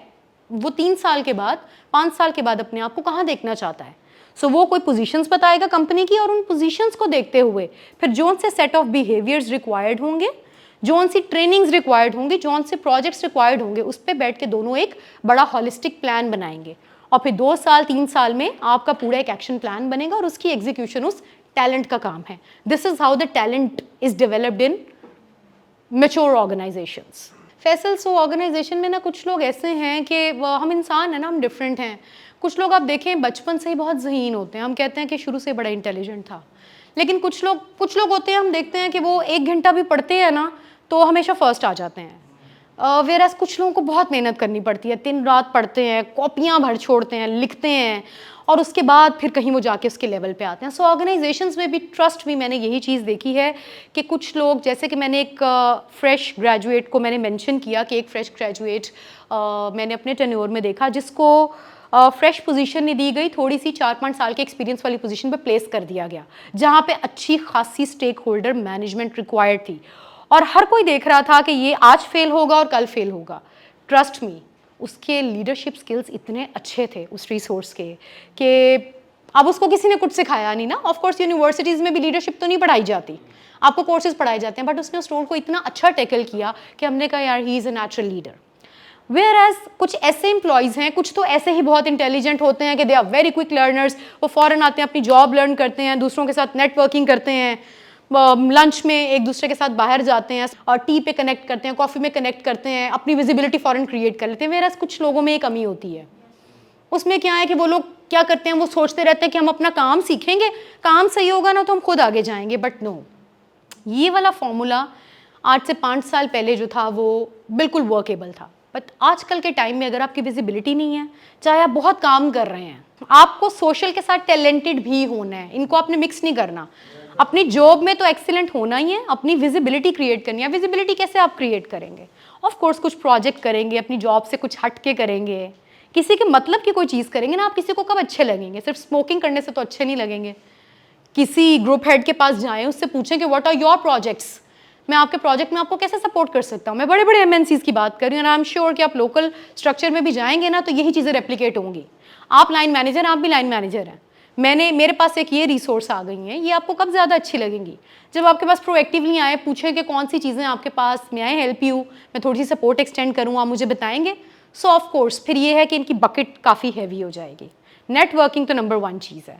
वो 3 साल के बाद 5 साल के बाद अपने आप को कहाँ देखना चाहता है। सो वो कोई पोजीशंस बताएगा कंपनी की, और उन पोजीशंस को देखते हुए फिर जोन से सेट ऑफ बिहेवियर्स रिक्वायर्ड होंगे, जोन सी ट्रेनिंग्स रिक्वायर्ड होंगी, जोन से प्रोजेक्ट्स रिक्वायर्ड होंगे, उस पर बैठ के दोनों एक बड़ा हॉलिस्टिक प्लान बनाएंगे और फिर 2 साल 3 साल में आपका पूरा एक एक्शन प्लान बनेगा और उसकी एग्जीक्यूशन उस टैलेंट का काम है। This is how the talent is developed in mature organisations. Faisal, so organisation में ना कुछ लोग ऐसे हैं कि हम इंसान हैं ना, हम डिफरेंट हैं। कुछ लोग आप देखें बचपन से ही बहुत ज़हीन होते हैं, हम कहते हैं कि शुरू से बड़ा इंटेलिजेंट था। लेकिन कुछ लोग होते हैं, हम देखते हैं कि वो 1 घंटा भी पढ़ते हैं ना तो हमेशा फर्स्ट आ जाते हैं। वेराज कुछ लोगों को बहुत मेहनत करनी पड़ती है, दिन रात पढ़ते हैं, कॉपियाँ भर छोड़ते हैं, लिखते हैं और उसके बाद फिर कहीं वो जाके उसके लेवल पे आते हैं। सो ऑर्गेनाइजेशंस में भी ट्रस्ट भी मैंने यही चीज़ देखी है कि कुछ लोग, जैसे कि मैंने एक फ्रेश ग्रेजुएट को मैंने मेंशन किया कि एक फ्रेश ग्रेजुएट मैंने अपने टेन्योर में देखा जिसको फ्रेश पोजीशन नहीं दी गई, थोड़ी सी 4-5 साल के एक्सपीरियंस वाली पोजीशन पे प्लेस कर दिया गया जहाँ पे अच्छी खासी स्टेक होल्डर मैनेजमेंट रिक्वायर्ड थी और हर कोई देख रहा था कि ये आज फेल होगा और कल फेल होगा। ट्रस्ट मी, उसके लीडरशिप स्किल्स इतने अच्छे थे उस रिसोर्स के कि अब उसको किसी ने कुछ सिखाया नहीं ना। ऑफ कोर्स यूनिवर्सिटीज़ में भी लीडरशिप तो नहीं पढ़ाई जाती, आपको कोर्सेज पढ़ाए जाते हैं, बट उसने उस रोल को इतना अच्छा टैकल किया कि हमने कहा यार he is a natural leader. Where as कुछ ऐसे एम्प्लॉयज़ हैं, कुछ तो ऐसे ही बहुत इंटेलिजेंट होते हैं कि they are very quick learners, वो फ़ौरन आते हैं, अपनी जॉब लर्न करते हैं, दूसरों के साथ नेटवर्किंग करते हैं, लंच में एक दूसरे के साथ बाहर जाते हैं और टी पे कनेक्ट करते हैं, कॉफ़ी में कनेक्ट करते हैं, अपनी विजिबिलिटी फ़ौरन क्रिएट कर लेते हैं। वेयर एज कुछ लोगों में एक कमी होती है, उसमें क्या है कि वो लोग क्या करते हैं, वो सोचते रहते हैं कि हम अपना काम सीखेंगे, काम सही होगा ना तो हम खुद आगे जाएंगे। बट नो, ये वाला फॉर्मूला आज से 5 साल पहले जो था वो बिल्कुल वर्केबल था। बट आजकल के टाइम में अगर आपकी विजिबिलिटी नहीं है, चाहे आप बहुत काम कर रहे हैं, आपको सोशल के साथ टैलेंटेड भी होना है, इनको आपने मिक्स नहीं करना। अपनी जॉब में तो एक्सीलेंट होना ही है, अपनी विजिबिलिटी क्रिएट करनी है। विजिबिलिटी कैसे आप क्रिएट करेंगे? ऑफ कोर्स कुछ प्रोजेक्ट करेंगे, अपनी जॉब से कुछ हट के करेंगे, किसी के मतलब की कोई चीज़ करेंगे ना। आप किसी को कब अच्छे लगेंगे? सिर्फ स्मोकिंग करने से तो अच्छे नहीं लगेंगे। किसी ग्रुप हेड के पास जाएं, उससे पूछें कि व्हाट आर योर प्रोजेक्ट्स, मैं आपके प्रोजेक्ट में आपको कैसे सपोर्ट कर सकता हूँ। मैं बड़े बड़े एमएनसीज की बात कर रही हूँ और आई एम श्योर कि आप लोकल स्ट्रक्चर में भी जाएंगे ना तो यही चीज़ें रेप्लिकेट होंगी। आप लाइन मैनेजर, आप भी लाइन मैनेजर हैं, मेरे पास एक ये रिसोर्स आ गई हैं, ये आपको कब ज़्यादा अच्छी लगेंगी? जब आपके पास प्रोएक्टिवली आए, पूछें कि कौन सी चीज़ें आपके पास, मैं आई हेल्प यू, मैं थोड़ी सी सपोर्ट एक्सटेंड करूँ, आप मुझे बताएंगे। सो ऑफ कोर्स फिर ये है कि इनकी बकेट काफ़ी हैवी हो जाएगी। नेटवर्किंग तो नंबर 1 चीज़ है,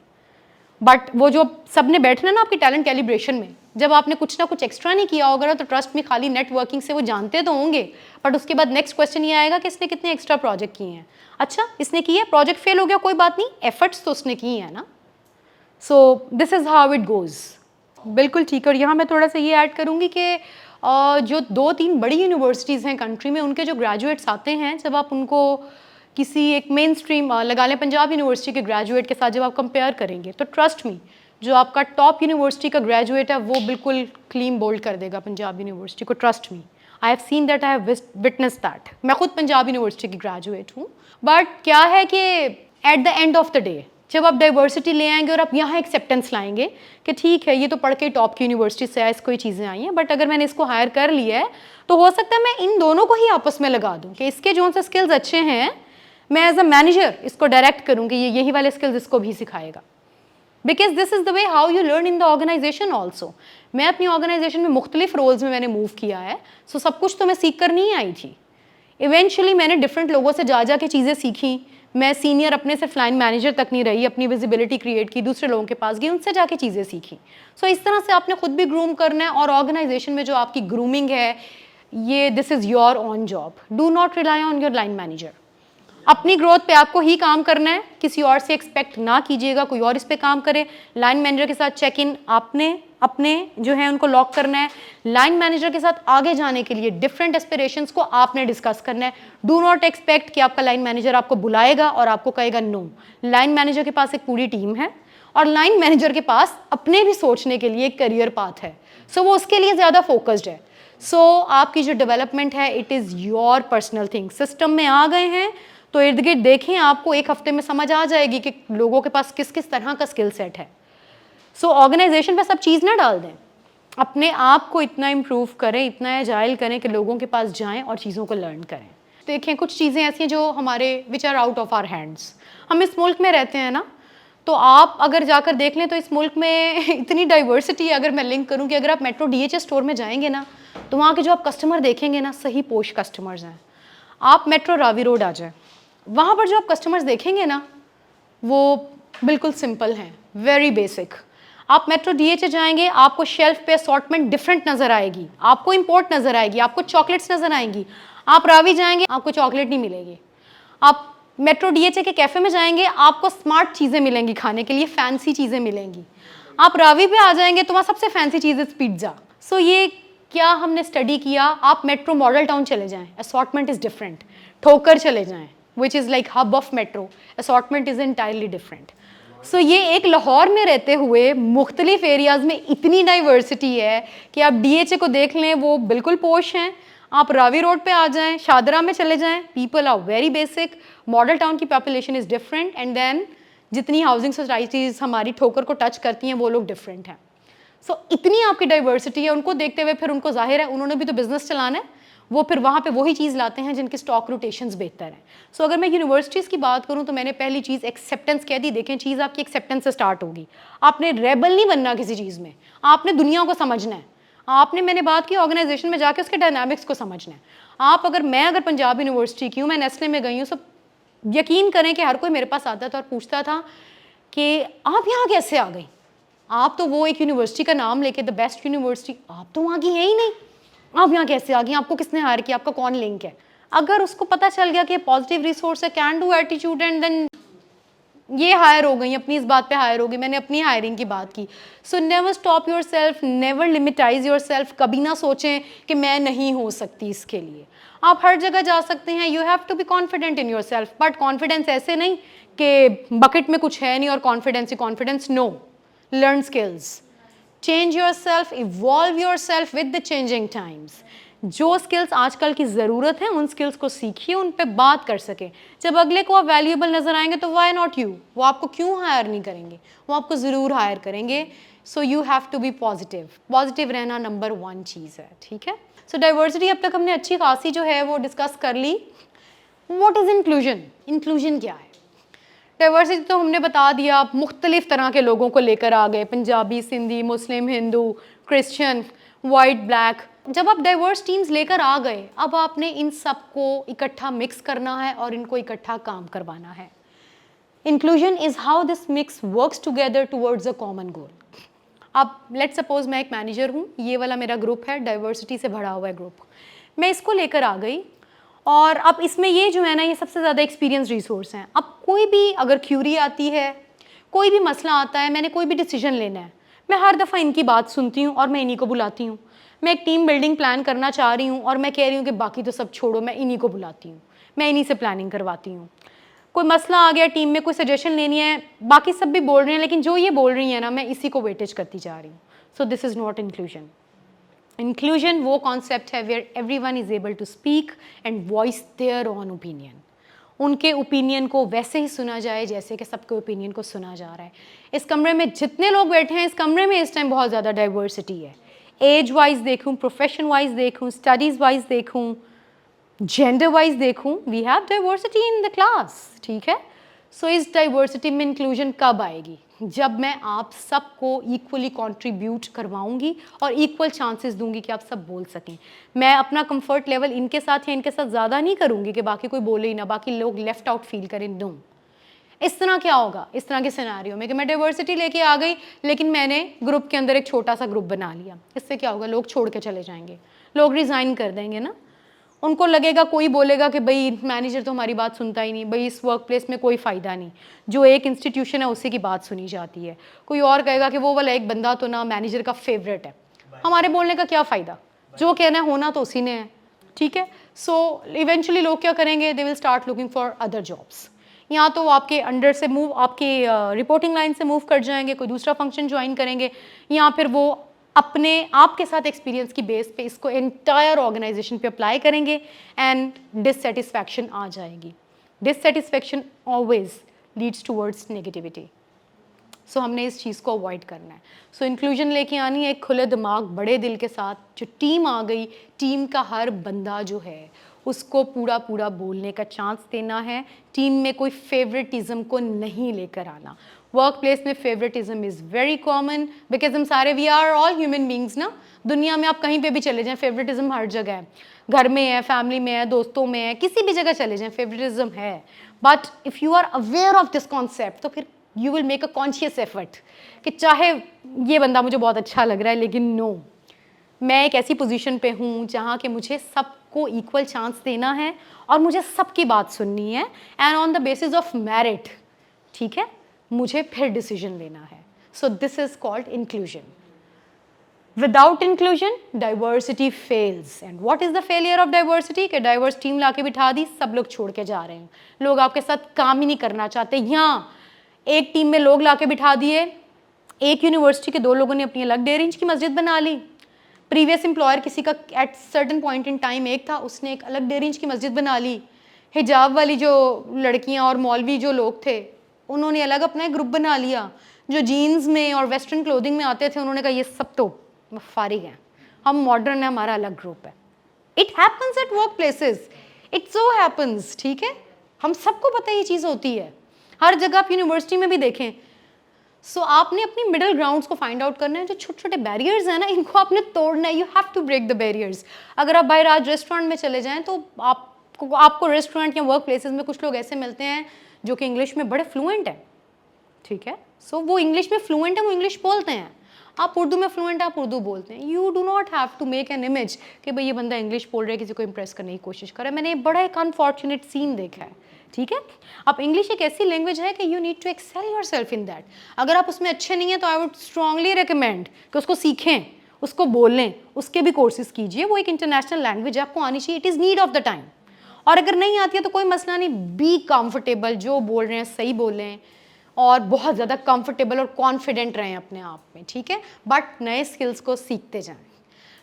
बट वो जो सबने बैठना ना आपके टैलेंट कैलिब्रेशन में, जब आपने कुछ ना कुछ एक्स्ट्रा नहीं किया होगा ना तो ट्रस्ट में खाली नेटवर्किंग से वो जानते तो होंगे, बट उसके बाद नेक्स्ट क्वेश्चन ये आएगा कि इसने कितने एक्स्ट्रा प्रोजेक्ट किए हैं। अच्छा, इसने किए, प्रोजेक्ट फेल हो गया, कोई बात नहीं, एफर्ट्स तो उसने किए हैं ना। सो this is how it goes. बिल्कुल ठीक है। और यहाँ मैं थोड़ा सा ये ऐड करूँगी कि जो 2-3 बड़ी यूनिवर्सिटीज़ हैं कंट्री में, उनके जो ग्रेजुएट्स आते हैं, जब आप उनको किसी एक मेन स्ट्रीम लगा लें पंजाब यूनिवर्सिटी के ग्रेजुएट के साथ जब आप कंपेयर करेंगे, तो ट्रस्ट मी, जो आपका टॉप यूनिवर्सिटी का ग्रेजुएट है वो बिल्कुल क्लीन बोल्ड कर देगा पंजाब यूनिवर्सिटी को। Trust me, I have seen that, I have witness that. मैं खुद पंजाब यूनिवर्सिटी की ग्रेजुएट हूँ। बट क्या है कि eight the end of the day जब आप डाइवर्सिटी ले आएंगे और आप यहाँ एक्सेप्टेंस लाएंगे कि ठीक है ये तो पढ़ के टॉप की यूनिवर्सिटी से आया, इसको ये चीज़ें आई हैं, बट अगर मैंने इसको हायर कर लिया है तो हो सकता है मैं इन दोनों को ही आपस में लगा दूँ कि इसके जो से स्किल्स अच्छे हैं मैं एज अ मैनेजर इसको डायरेक्ट करूँ कि ये यही वाले स्किल्स इसको भी सिखाएगा। Because this is the way how you learn in the organisation also. मैं अपनी ऑर्गेनाइजेशन में मुख्तलिफ रोल्स में मैंने मूव किया है, सो सब कुछ तो मैं सीख कर नहीं आई थी। इवेंचुअली मैंने डिफरेंट लोगों से जा के चीज़ें सीखी। मैं सीनियर अपने सिर्फ लाइन मैनेजर तक नहीं रही, अपनी विजिबिलिटी क्रिएट की, दूसरे लोगों के पास गई, उनसे जाके चीज़ें सीखी। सो इस तरह से आपने खुद भी ग्रूम करना है और ऑर्गेनाइजेशन में जो आपकी ग्रूमिंग है ये this is your on job. Do not rely on your line manager. अपनी ग्रोथ पे आपको ही काम करना है, किसी और से एक्सपेक्ट ना कीजिएगा कोई और इस पे काम करे। लाइन मैनेजर के साथ चेक इन आपने अपने जो है उनको लॉक करना है। लाइन मैनेजर के साथ आगे जाने के लिए डिफरेंट एस्पिरेशंस को आपने डिस्कस करना है। डू नॉट एक्सपेक्ट कि आपका लाइन मैनेजर आपको बुलाएगा और आपको कहेगा नो। लाइन मैनेजर के पास एक पूरी टीम है और लाइन मैनेजर के पास अपने भी सोचने के लिए एक करियर पाथ है, सो वो उसके लिए ज़्यादा फोकस्ड है। सो आपकी जो डेवलपमेंट है it is your personal thing. System में आ गए हैं तो इर्द गिर्द देखें, आपको एक हफ्ते में समझ आ जाएगी कि लोगों के पास किस किस तरह का स्किल सेट है। सो ऑर्गेनाइजेशन पे सब चीज़ ना डाल दें, अपने आप को इतना इम्प्रूव करें, इतना एजाइल करें कि लोगों के पास जाएं और चीज़ों को लर्न करें। देखें कुछ चीज़ें ऐसी हैं जो हमारे which are out of our hands. हम इस मुल्क में रहते हैं ना, तो आप अगर जाकर देख लें तो इस मुल्क में इतनी डाइवर्सिटी है। अगर मैं लिंक करूं कि अगर आप मेट्रो DHS स्टोर में जाएंगे ना, तो वहाँ के जो आप कस्टमर देखेंगे ना, सही पोश कस्टमर्स हैं। आप मेट्रो रावी रोड आ जाए, वहाँ पर जो आप कस्टमर्स देखेंगे ना, वो बिल्कुल सिंपल हैं, वेरी बेसिक। आप मेट्रो DHS जाएंगे, आपको शेल्फ पे असॉर्टमेंट डिफरेंट नज़र आएगी, आपको इंपोर्ट नज़र आएगी, आपको चॉकलेट्स नज़र आएंगी। आप रावी जाएंगे, आपको चॉकलेट नहीं मिलेगी। आप मेट्रो DHS के कैफ़े में जाएंगे, आपको स्मार्ट चीज़ें मिलेंगी खाने के लिए, फैंसी चीज़ें मिलेंगी। आप रावी पे आ जाएंगे तो वहाँ सबसे फैंसी चीज़ है पिज़्ज़ा। सो ये क्या हमने स्टडी किया। आप मेट्रो मॉडल टाउन चले जाएं, असॉर्टमेंट इज़ डिफरेंट। ठोकर चले जाएं, which is like hub of metro, assortment is entirely different. So ये एक लाहौर में रहते हुए मुख्तलिफ एरियाज़ में इतनी डाइवर्सिटी है कि आप DHA को देख लें, वो बिल्कुल पोश हैं। आप रावी रोड पे आ जाएं, शादरा में चले जाएं, people are very basic. Model Town की population is different, and then जितनी हाउसिंग सोसाइटीज़ हमारी ठोकर को टच करती हैं वो लोग डिफरेंट हैं। सो इतनी आपकी डाइवर्सिटी है, उनको देखते हुए फिर उनको जाहिर है उन्होंने भी तो बिजनेस चलाना है, वो फिर वहाँ पे वही चीज़ लाते हैं जिनके स्टॉक रोटेशंस बेहतर हैं। सो अगर मैं यूनिवर्सिटीज़ की बात करूँ तो मैंने पहली चीज़ एक्सेप्टेंस कह दी। देखें, चीज़ आपकी एक्सेप्टेंस से स्टार्ट होगी। आपने रेबल नहीं बनना किसी चीज़ में, आपने दुनिया को समझना है। आपने, मैंने बात की, ऑर्गेनाइजेशन में जाके उसके डायनामिक्स को समझना है। आप अगर पंजाब यूनिवर्सिटी की हूँ, मैं नेस्ले में गई हूँ, सब यकीन करें कि हर कोई मेरे पास आता था और पूछता था कि आप यहाँ कैसे आ गई। आप तो वो एक यूनिवर्सिटी का नाम लेके, द बेस्ट यूनिवर्सिटी, आप तो वहाँ की है ही नहीं, आप यहाँ कैसे आ गई, आपको किसने हायर किया, आपका कौन लिंक है। अगर उसको पता चल गया कि पॉजिटिव रिसोर्स है, can do attitude, and then ये हायर हो गई, अपनी इस बात पे हायर हो गई। मैंने अपनी हायरिंग की बात की। So never stop yourself, never limitise yourself. कभी ना सोचें कि मैं नहीं हो सकती इसके लिए। आप हर जगह जा सकते हैं। You have to be confident in yourself, but confidence ऐसे नहीं कि बकेट में कुछ है नहीं और कॉन्फिडेंस ही confidence. No, learn skills, change yourself, evolve yourself with the changing times. जो स्किल्स आजकल की ज़रूरत है उन स्किल्स को सीखिए, उन पे बात कर सकें। जब अगले को आप वैल्यूएबल नज़र आएंगे तो वाई नॉट यू, वो आपको क्यों हायर नहीं करेंगे, वो आपको ज़रूर हायर करेंगे। So you have to be positive. Positive रहना नंबर 1 चीज़ है, ठीक है। सो डाइवर्सिटी अब तक हमने अच्छी खासी जो है वो डिस्कस कर ली। What is inclusion? इंक्लूजन क्या है? डाइवर्सिटी तो हमने बता दिया, मुख्तलिफ तरह के लोगों को लेकर आ गए, पंजाबी, सिंधी, मुस्लिम, हिंदू, क्रिश्चियन, वाइट, ब्लैक। जब आप डाइवर्स टीम्स लेकर आ गए, अब आपने इन सब को इकट्ठा मिक्स करना है और इनको इकट्ठा काम करवाना है। Inclusion is how this mix works together towards a common goal. अब लेट्स सपोज मैं एक मैनेजर हूँ, ये वाला मेरा ग्रुप है, डाइवर्सिटी से भरा हुआ है ग्रुप, मैं इसको लेकर आ गई और अब इसमें ये जो है ना, ये सबसे ज़्यादा एक्सपीरियंस रिसोर्स हैं। अब कोई भी अगर क्यूरी आती है, कोई भी मसला आता है, मैंने कोई भी डिसीजन लेना है, मैं हर दफ़ा इनकी बात सुनती हूँ और मैं इन्हीं को बुलाती हूँ। मैं एक टीम बिल्डिंग प्लान करना चाह रही हूँ और मैं कह रही हूँ कि बाकी तो सब छोड़ो, मैं इन्हीं को बुलाती हूँ, मैं इन्हीं से प्लानिंग करवाती हूँ। कोई मसला आ गया टीम में, कोई सजेशन लेनी है, बाकी सब भी बोल रहे हैं लेकिन जो ये बोल रही है ना, मैं इसी को वेटेज करती जा रही हूँ। So this is not inclusion. Inclusion वो कॉन्सेप्ट है where everyone is able to speak and voice their own opinion. उनके ओपिनियन को वैसे ही सुना जाए जैसे कि सबके ओपिनियन को सुना जा रहा है। इस कमरे में जितने लोग बैठे हैं, इस कमरे में इस टाइम बहुत ज़्यादा डाइवर्सिटी है। एज वाइज देखूँ, प्रोफेशन वाइज देखूँ, स्टडीज़ वाइज देखूँ, जेंडर वाइज देखूँ, we have diversity in the class, ठीक है। सो इस डाइवर्सिटी में इंक्लूजन कब आएगी? जब मैं आप सबको इक्वली कंट्रीब्यूट करवाऊंगी और इक्वल चांसेस दूंगी कि आप सब बोल सकें। मैं अपना कंफर्ट लेवल इनके साथ या इनके साथ ज़्यादा नहीं करूंगी कि बाकी कोई बोले ही ना, बाकी लोग लेफ्ट आउट फील करें। नो, इस तरह क्या होगा, इस तरह के सिनेरियो में कि मैं डाइवर्सिटी लेके आ गई लेकिन मैंने ग्रुप के अंदर एक छोटा सा ग्रुप बना लिया, इससे क्या होगा, लोग छोड़ के चले जाएंगे, लोग रिज़ाइन कर देंगे ना। उनको लगेगा, कोई बोलेगा कि भाई मैनेजर तो हमारी बात सुनता ही नहीं, भाई इस वर्क प्लेस में कोई फ़ायदा नहीं, जो एक इंस्टीट्यूशन है उसी की बात सुनी जाती है। कोई और कहेगा कि वो वाला एक बंदा तो ना मैनेजर का फेवरेट है, हमारे बोलने का क्या फ़ायदा, जो कहना है होना तो उसी ने है, ठीक है। सो इवेंचुअली लोग क्या करेंगे, they will start looking for other jobs. या तो आपके अंडर से मूव, आपके रिपोर्टिंग लाइन से मूव कर जाएंगे, कोई दूसरा फंक्शन ज्वाइन करेंगे, या फिर वो अपने आपके साथ एक्सपीरियंस की बेस पे इसको एंटायर ऑर्गेनाइजेशन पे अप्लाई करेंगे एंड डिससेटिस्फैक्शन आ जाएगी। Dissatisfaction always leads towards negativity. So हमने इस चीज़ को अवॉइड करना है। सो इंक्लूजन लेके आनी है एक खुले दिमाग, बड़े दिल के साथ। जो टीम आ गई, टीम का हर बंदा जो है उसको पूरा पूरा बोलने का चांस देना है। टीम में कोई फेवरेटिज्म को नहीं लेकर आना। वर्क प्लेस में favouritism is very common because हम सारे we are all human beings ना, दुनिया में आप कहीं पे भी चले जाएं फेवरेटिज्म हर जगह है, घर में है, फैमिली में है, दोस्तों में है, किसी भी जगह चले जाएं फेवरेटिज्म है। But if you are aware of this concept तो फिर you will make a conscious effort कि चाहे ये बंदा मुझे बहुत अच्छा लग रहा है लेकिन नो, मैं एक ऐसी पोजीशन पे हूँ जहाँ के मुझे सबको इक्वल चांस देना है और मुझे सबकी बात सुननी है and on the basis of merit, ठीक है, मुझे फिर डिसीजन लेना है। सो this is called inclusion. Without inclusion diversity fails. And what is the failure of diversity? कि डाइवर्स टीम लाके बिठा दी, सब लोग छोड़ के जा रहे हैं, लोग आपके साथ काम ही नहीं करना चाहते। यहाँ एक टीम में लोग लाके बिठा दिए, एक यूनिवर्सिटी के दो लोगों ने अपनी अलग डेढ़ इंच की मस्जिद बना ली, प्रीवियस एम्प्लॉयर किसी का at certain point in time एक था, उसने एक अलग डेढ़ इंच की मस्जिद बना ली, हिजाब वाली जो लड़कियां और मौलवी जो लोग थे उन्होंने अलग अपना एक ग्रुप बना लिया, जो जीन्स में और वेस्टर्न क्लोथिंग में आते थे उन्होंने कहा ये सब तो फारिग हैं, हम मॉडर्न है, हमारा अलग ग्रुप है। It happens at work places, it so happens, ठीक है, हम सबको पता है ये चीज़ होती है, हर जगह आप यूनिवर्सिटी में भी देखें। सो आपने अपनी मिडिल ग्राउंड्स को फाइंड आउट करना है, जो छोटे छोटे बैरियर्स हैं ना इनको आपने तोड़ना है, you have to break the barriers. अगर आप बाहर आज रेस्टोरेंट में चले जाएं तो आपको रेस्टोरेंट या वर्क प्लेसेस में कुछ लोग ऐसे मिलते हैं जो कि इंग्लिश में बड़े फ्लुएंट हैं, ठीक है, सो वो इंग्लिश में फ्लुएंट है, वो इंग्लिश बोलते हैं, आप उर्दू में फ्लुएंट, आप उर्दू बोलते हैं। You do not have to make an image कि भाई ये बंदा इंग्लिश बोल रहा है, किसी को इंप्रेस करने की कोशिश कर रहा है। मैंने बड़ा एक अनफॉर्चुनेट सीन देखा है, ठीक है। अब इंग्लिश एक ऐसी लैंग्वेज है कि you need to excel yourself in that. अगर आप उसमें अच्छे नहीं हैं तो आई वुड स्ट्रांगली रिकमेंड कि उसको सीखें, उसको बोलें, उसके भी कोर्सेज कीजिए। वो एक इंटरनेशनल लैंग्वेज है, आपको आनी चाहिए, it is need of the time. और अगर नहीं आती है तो कोई मसला नहीं, बी कंफर्टेबल, जो बोल रहे हैं सही बोलें और बहुत ज़्यादा कंफर्टेबल और कॉन्फिडेंट रहें अपने आप में, ठीक है, बट नए स्किल्स को सीखते जाएं।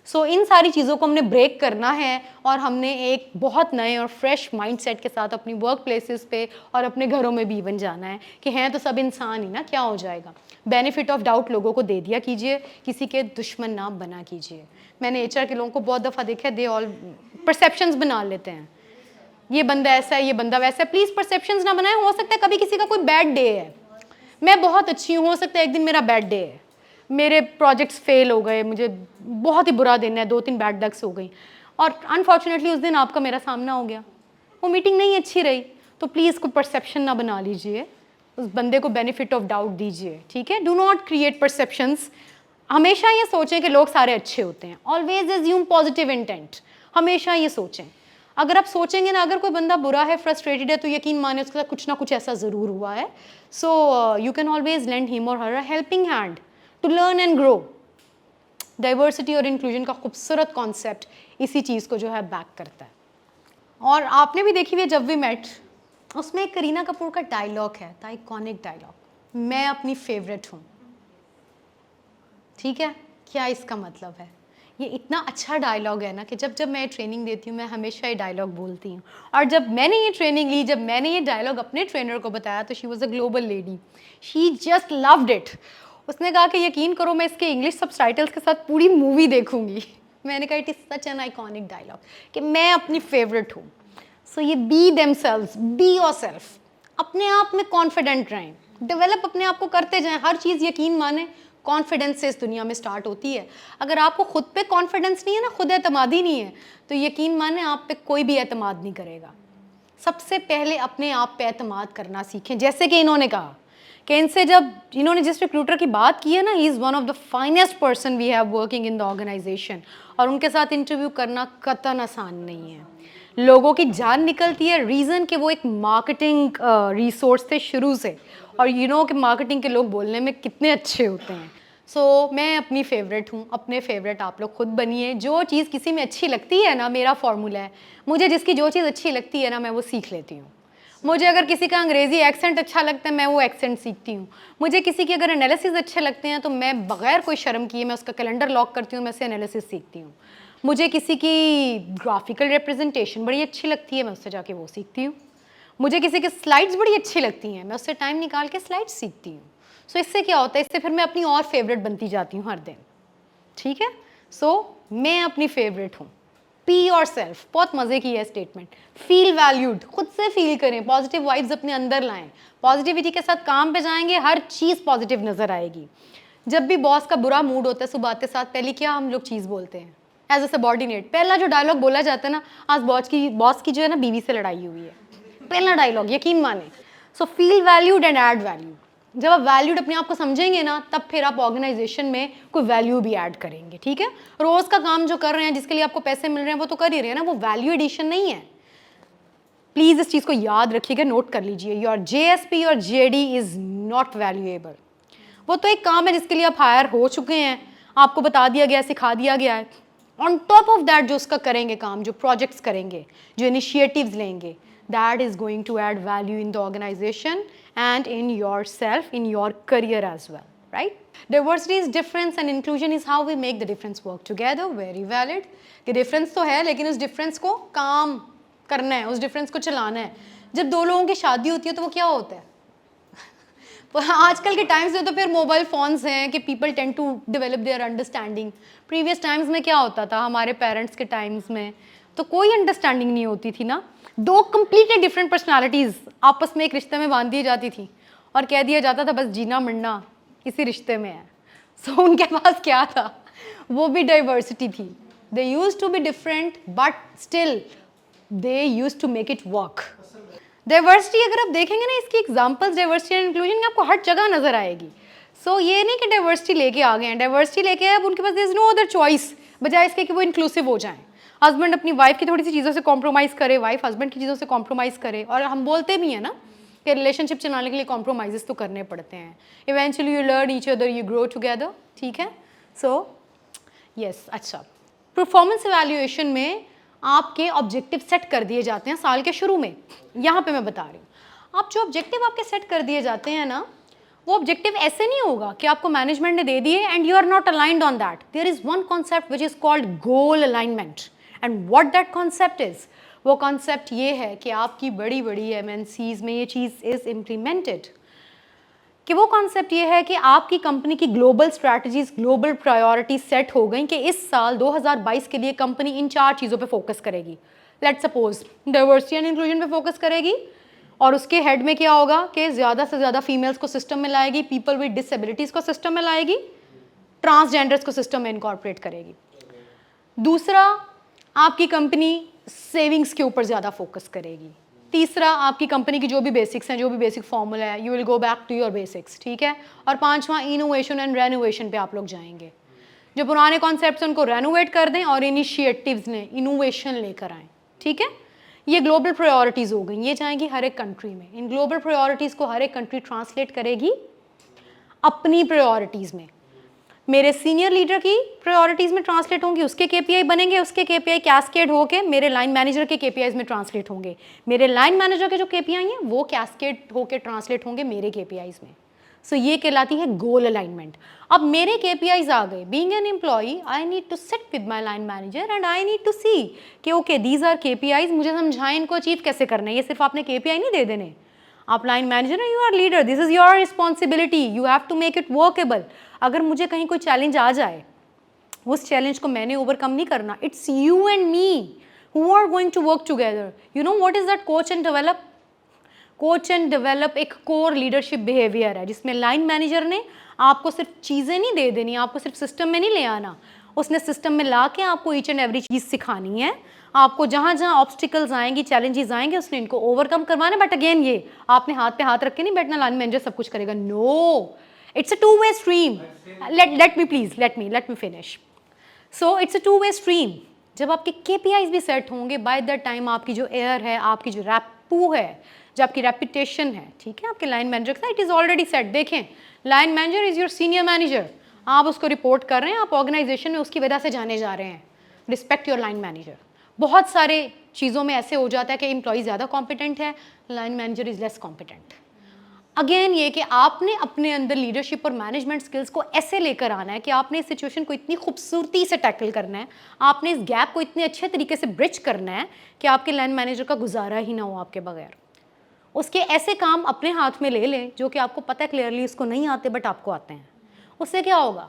सो इन सारी चीज़ों को हमने ब्रेक करना है और हमने एक बहुत नए और फ्रेश माइंडसेट के साथ अपनी वर्क प्लेसेस पे और अपने घरों में भी इवन जाना है कि हैं तो सब इंसान ही ना, क्या हो जाएगा। बेनिफिट ऑफ डाउट लोगों को दे दिया कीजिए, किसी के दुश्मन ना बना कीजिए। मैंने एचआर के लोगों को बहुत दफ़ा देखा है, दे ऑल परसेप्शंस बना लेते हैं, ये बंदा ऐसा है, ये बंदा वैसा है। प्लीज़ परसेप्शंस ना बनाएं, हो सकता है कभी किसी का कोई बैड डे है, मैं बहुत अच्छी हूँ, हो सकता है एक दिन मेरा बैड डे है, मेरे प्रोजेक्ट्स फेल हो गए, मुझे बहुत ही बुरा दिन है, 2-3 बैड लक्स हो गई और अनफॉर्चुनेटली उस दिन आपका मेरा सामना हो गया, वो मीटिंग नहीं अच्छी रही, तो प्लीज़ कोई परसेप्शन ना बना लीजिए, उस बंदे को बेनिफिट ऑफ डाउट दीजिए, ठीक है। Do not create perceptions. हमेशा ये सोचें कि लोग सारे अच्छे होते हैं, ऑलवेज एज्यूम पॉजिटिव इंटेंट, हमेशा ये सोचें। अगर आप सोचेंगे ना अगर कोई बंदा बुरा है, फ्रस्ट्रेटेड है, तो यकीन माने उसके साथ कुछ ना कुछ ऐसा ज़रूर हुआ है। So you can always lend him or her a helping hand to learn and grow. Diversity और इंक्लूजन का खूबसूरत कॉन्सेप्ट इसी चीज़ को जो है बैक करता है। और आपने भी देखी हुई है जब वी मेट, उसमें एक करीना कपूर का डायलॉग है, द आइकॉनिक डायलॉग, मैं अपनी फेवरेट हूँ, ठीक है। क्या इसका मतलब है? ये इतना अच्छा डायलॉग है ना कि जब जब मैं ट्रेनिंग देती हूँ मैं हमेशा ये डायलॉग बोलती हूँ। और जब मैंने ये ट्रेनिंग ली, जब मैंने ये डायलॉग अपने ट्रेनर को बताया तो she was a global lady, she just loved it. उसने कहा कि यकीन करो मैं इसके इंग्लिश सबटाइटल्स के साथ पूरी मूवी देखूंगी। मैंने कहा it is such an iconic dialogue कि मैं अपनी फेवरेट हूँ। सो ये बी देमसेल्व्स, बी योरसेल्फ, अपने आप में कॉन्फिडेंट रहें, डेवलप अपने आप को करते जाएं। हर चीज़ यकीन माने कॉन्फिडेंस से इस दुनिया में स्टार्ट होती है। अगर आपको खुद पे कॉन्फिडेंस नहीं है ना, खुद एतमादी नहीं है, तो यकीन माने आप पे कोई भी एतमाद नहीं करेगा। सबसे पहले अपने आप पे एतमाद करना सीखें। जैसे कि इन्होंने कहा कि इनसे जब इन्होंने जिस रिक्रूटर की बात की है ना, he is one of the finest person we have working in the organisation, और उनके साथ इंटरव्यू करना कतई आसान नहीं है। लोगों की जान निकलती है, रीज़न कि वो एक मार्केटिंग रिसोर्स थे शुरू से, और यू नो कि मार्केटिंग के लोग बोलने में कितने अच्छे होते हैं। सो मैं अपनी फेवरेट हूँ, अपने फेवरेट आप लोग खुद बनिए। जो चीज़ किसी में अच्छी लगती है ना, मेरा फॉर्मूला है, मुझे जिसकी जो चीज़ अच्छी लगती है ना मैं वो सीख लेती हूँ। मुझे अगर किसी का अंग्रेज़ी एक्सेंट अच्छा लगता है मैं वो एक्सेंट सीखती हूँ। मुझे किसी की अगर एनालिसिस अच्छे लगते हैं तो मैं बगैर कोई शर्म किए मैं उसका कैलेंडर लॉक करती हूँ, मैं उससे एनालिसिस सीखती हूँ। मुझे किसी की ग्राफिकल रिप्रेजेंटेशन बड़ी अच्छी लगती है, मैं उससे जाके वो सीखती हूँ। मुझे किसी की स्लाइड्स बड़ी अच्छी लगती हैं, मैं उससे टाइम निकाल के स्लाइड्स सीखती हूँ। सो इससे क्या होता है, इससे फिर मैं अपनी और फेवरेट बनती जाती हूँ हर दिन, ठीक है। सो मैं अपनी फेवरेट हूँ। बी योर सेल्फ, बहुत मजे की है स्टेटमेंट। फील वैल्यूड, खुद से फील करें, पॉजिटिव वाइब्स अपने अंदर लाएं, पॉजिटिविटी के साथ काम पे जाएंगे, हर चीज पॉजिटिव नजर आएगी। जब भी बॉस का बुरा मूड होता है सुबह आते साथ पहले क्या हम लोग चीज बोलते हैं एज अ सबॉर्डिनेट, पहला जो डायलॉग बोला जाता है ना, आज बॉस की जो है ना बीवी से लड़ाई हुई है, पहला डायलॉग, यकीन माने। So feel valued and add value. जब आप वैल्यूड अपने आप को समझेंगे ना, तब फिर आप ऑर्गेनाइजेशन में कोई वैल्यू भी ऐड करेंगे। ठीक है, रोज का काम जो कर रहे हैं, जिसके लिए आपको पैसे मिल रहे हैं, वो तो कर ही रहे हैं ना, वो वैल्यू एडिशन नहीं है। प्लीज इस चीज को याद रखिएगा, नोट कर लीजिए, योर JSP और JD इज नॉट वैल्यूएबल। वो तो एक काम है जिसके लिए आप हायर हो चुके हैं, आपको बता दिया गया, सिखा दिया गया है। ऑन टॉप ऑफ दैट जो उसका करेंगे काम, जो प्रोजेक्ट्स करेंगे, जो इनिशिएटिव्स लेंगे, that is going to add value in the organization and in yourself, in your career as well, right? Diversity is difference and inclusion is how we make the difference work together. Very valid. कि difference तो है, लेकिन उस difference को काम करना है, उस difference को चलाना है। जब दो लोगों की शादी होती है तो वो क्या होता है? आजकल के टाइम्स में तो फिर मोबाइल फोन्स हैं कि people tend to develop their understanding. Previous times में क्या होता था, हमारे पेरेंट्स के टाइम्स में तो कोई अंडरस्टैंडिंग नहीं होती थी ना, दो कंप्लीटली डिफरेंट पर्सनालिटीज़ आपस में एक रिश्ते में बांध दी जाती थी और कह दिया जाता था बस जीना मरना इसी रिश्ते में है। सो उनके पास क्या था, वो भी डाइवर्सिटी थी। They used to be different but still they used to make it work. Diversity अगर आप देखेंगे ना, इसकी एग्जांपल्स डाइवर्सिटी एंड इंक्लूजन आपको हर जगह नजर आएगी। सो ये नहीं कि डाइवर्सिटी लेके आ गए हैं, डाइवर्सिटी लेके आए, अब उनके पास there is no other choice बजाय इसके कि वो इंक्लूसिव हो जाएं। हस्बैंड अपनी वाइफ की थोड़ी सी चीज़ों से कॉम्प्रोमाइज़ करे, वाइफ हस्बैंड की चीज़ों से कॉम्प्रोमाइज़ करे, और हम बोलते भी हैं ना कि रिलेशनशिप चलाने के लिए कॉम्प्रोमाइज़ तो करने पड़ते हैं। Eventually you learn each other, you grow together. ठीक है, सो यस। अच्छा, परफॉर्मेंस इवैल्यूएशन में आपके ऑब्जेक्टिव सेट कर दिए जाते हैं साल के शुरू में। यहाँ पे मैं बता रही हूँ, आप जो ऑब्जेक्टिव आपके सेट कर दिए जाते हैं ना, वो ऑब्जेक्टिव ऐसे नहीं होगा कि आपको मैनेजमेंट ने दे दिए and you are not aligned on that. There is one concept which is called goal alignment. And what that concept is, वो कॉन्सेप्ट ये है कि आपकी बड़ी बड़ी MNCs में ये चीज़ इज इम्प्लीमेंटेड, कि वो कॉन्सेप्ट ये है कि आपकी कंपनी की global strategies, global priorities set हो गई कि इस साल 2022 के लिए कंपनी इन 4 चीज़ों पे फोकस करेगी। Let's suppose diversity and inclusion पे फोकस करेगी, और उसके हेड में क्या होगा कि ज़्यादा से ज़्यादा फीमेल्स को सिस्टम में लाएगी, पीपल विद डिसेबिलिटीज़ को सिस्टम में लाएगी, ट्रांसजेंडर्स को सिस्टम में इनकॉर्पोरेट करेगी। दूसरा, आपकी कंपनी सेविंग्स के ऊपर ज़्यादा फोकस करेगी। तीसरा, आपकी कंपनी की जो भी बेसिक्स हैं, जो भी बेसिक फॉर्मूला है, you will go back to your basics. ठीक है, और पांचवा, इनोवेशन एंड रेनोवेशन पे आप लोग जाएंगे। जो पुराने कॉन्सेप्ट्स उनको रेनोवेट कर दें और इनिशिएटिव्स ने इनोवेशन लेकर आएँ। ठीक है, ये ग्लोबल प्रायोरिटीज़ हो गई, ये जाएंगी हर एक कंट्री में। इन ग्लोबल प्रायोरिटीज़ को हर एक कंट्री ट्रांसलेट करेगी अपनी प्रायोरिटीज़ में। मेरे सीनियर लीडर की प्रायोरिटीज़ में ट्रांसलेट होंगी, उसके KPI बनेंगे, उसके KPI कैस्केड होके मेरे लाइन मैनेजर के KPIs में ट्रांसलेट होंगे, मेरे लाइन मैनेजर के जो KPI हैं वो कैस्केड होके ट्रांसलेट होंगे मेरे KPIs में। सो ये कहलाती है गोल अलाइनमेंट। अब मेरे KPIs आ गए, being an employee I need to sit with my line manager and I need to see कि ओके दीज आर KPIs, मुझे समझाएं इनको अचीव कैसे करना है। ये सिर्फ आपने KPI नहीं दे देने, आप लाइन मैनेजर हैं, you are leader, this is your responsibility, you have to make it workable. अगर मुझे कहीं कोई चैलेंज आ जाए, उस चैलेंज को मैंने ओवरकम नहीं करना, it's you and me who are going to work together. You know what is that coach and develop? Coach and develop एक कोर लीडरशिप बिहेवियर है, जिसमें लाइन मैनेजर ने आपको सिर्फ चीज़ें नहीं दे देनी, आपको सिर्फ सिस्टम में नहीं ले आना, उसने सिस्टम में ला के आपको ईच एंड एवरी चीज़ सिखानी है। आपको जहाँ जहाँ ऑब्स्टिकल्स आएंगी, चैलेंजेस आएंगे, उसने इनको ओवरकम करवाना। बट अगेन, ये आपने हाथ पे हाथ रख के नहीं बैठना, लाइन मैनेजर सब कुछ करेगा। No, it's a 2-way stream. Let me finish. So it's a 2-way stream. जब आपके KPIs भी सेट होंगे, बाय दैट टाइम आपकी जो एयर है, आपकी जो रैपू है, जो आपकी रेपुटेशन है, ठीक है, आपके लाइन मैनेजर का, इट इज़ ऑलरेडी सेट। देखें, line manager is your senior manager, आप उसको रिपोर्ट कर रहे हैं, आप ऑर्गेनाइजेशन में उसकी वजह से जाने जा रहे हैं। Respect your line manager. बहुत सारे चीज़ों में ऐसे हो जाता है कि एम्प्लॉय ज़्यादा कॉम्पिटेंट है, line manager is less competent. Again ये कि आपने अपने अंदर लीडरशिप और मैनेजमेंट स्किल्स को ऐसे लेकर आना है कि आपने इस सिचुएशन को इतनी खूबसूरती से टैकल करना है, आपने इस गैप को इतने अच्छे तरीके से ब्रिज करना है कि आपके लाइन मैनेजर का गुजारा ही ना हो आपके बगैर। उसके ऐसे काम अपने हाथ में ले लें जो कि आपको पता है क्लियरली उसको नहीं आते बट आपको आते हैं। उससे क्या होगा,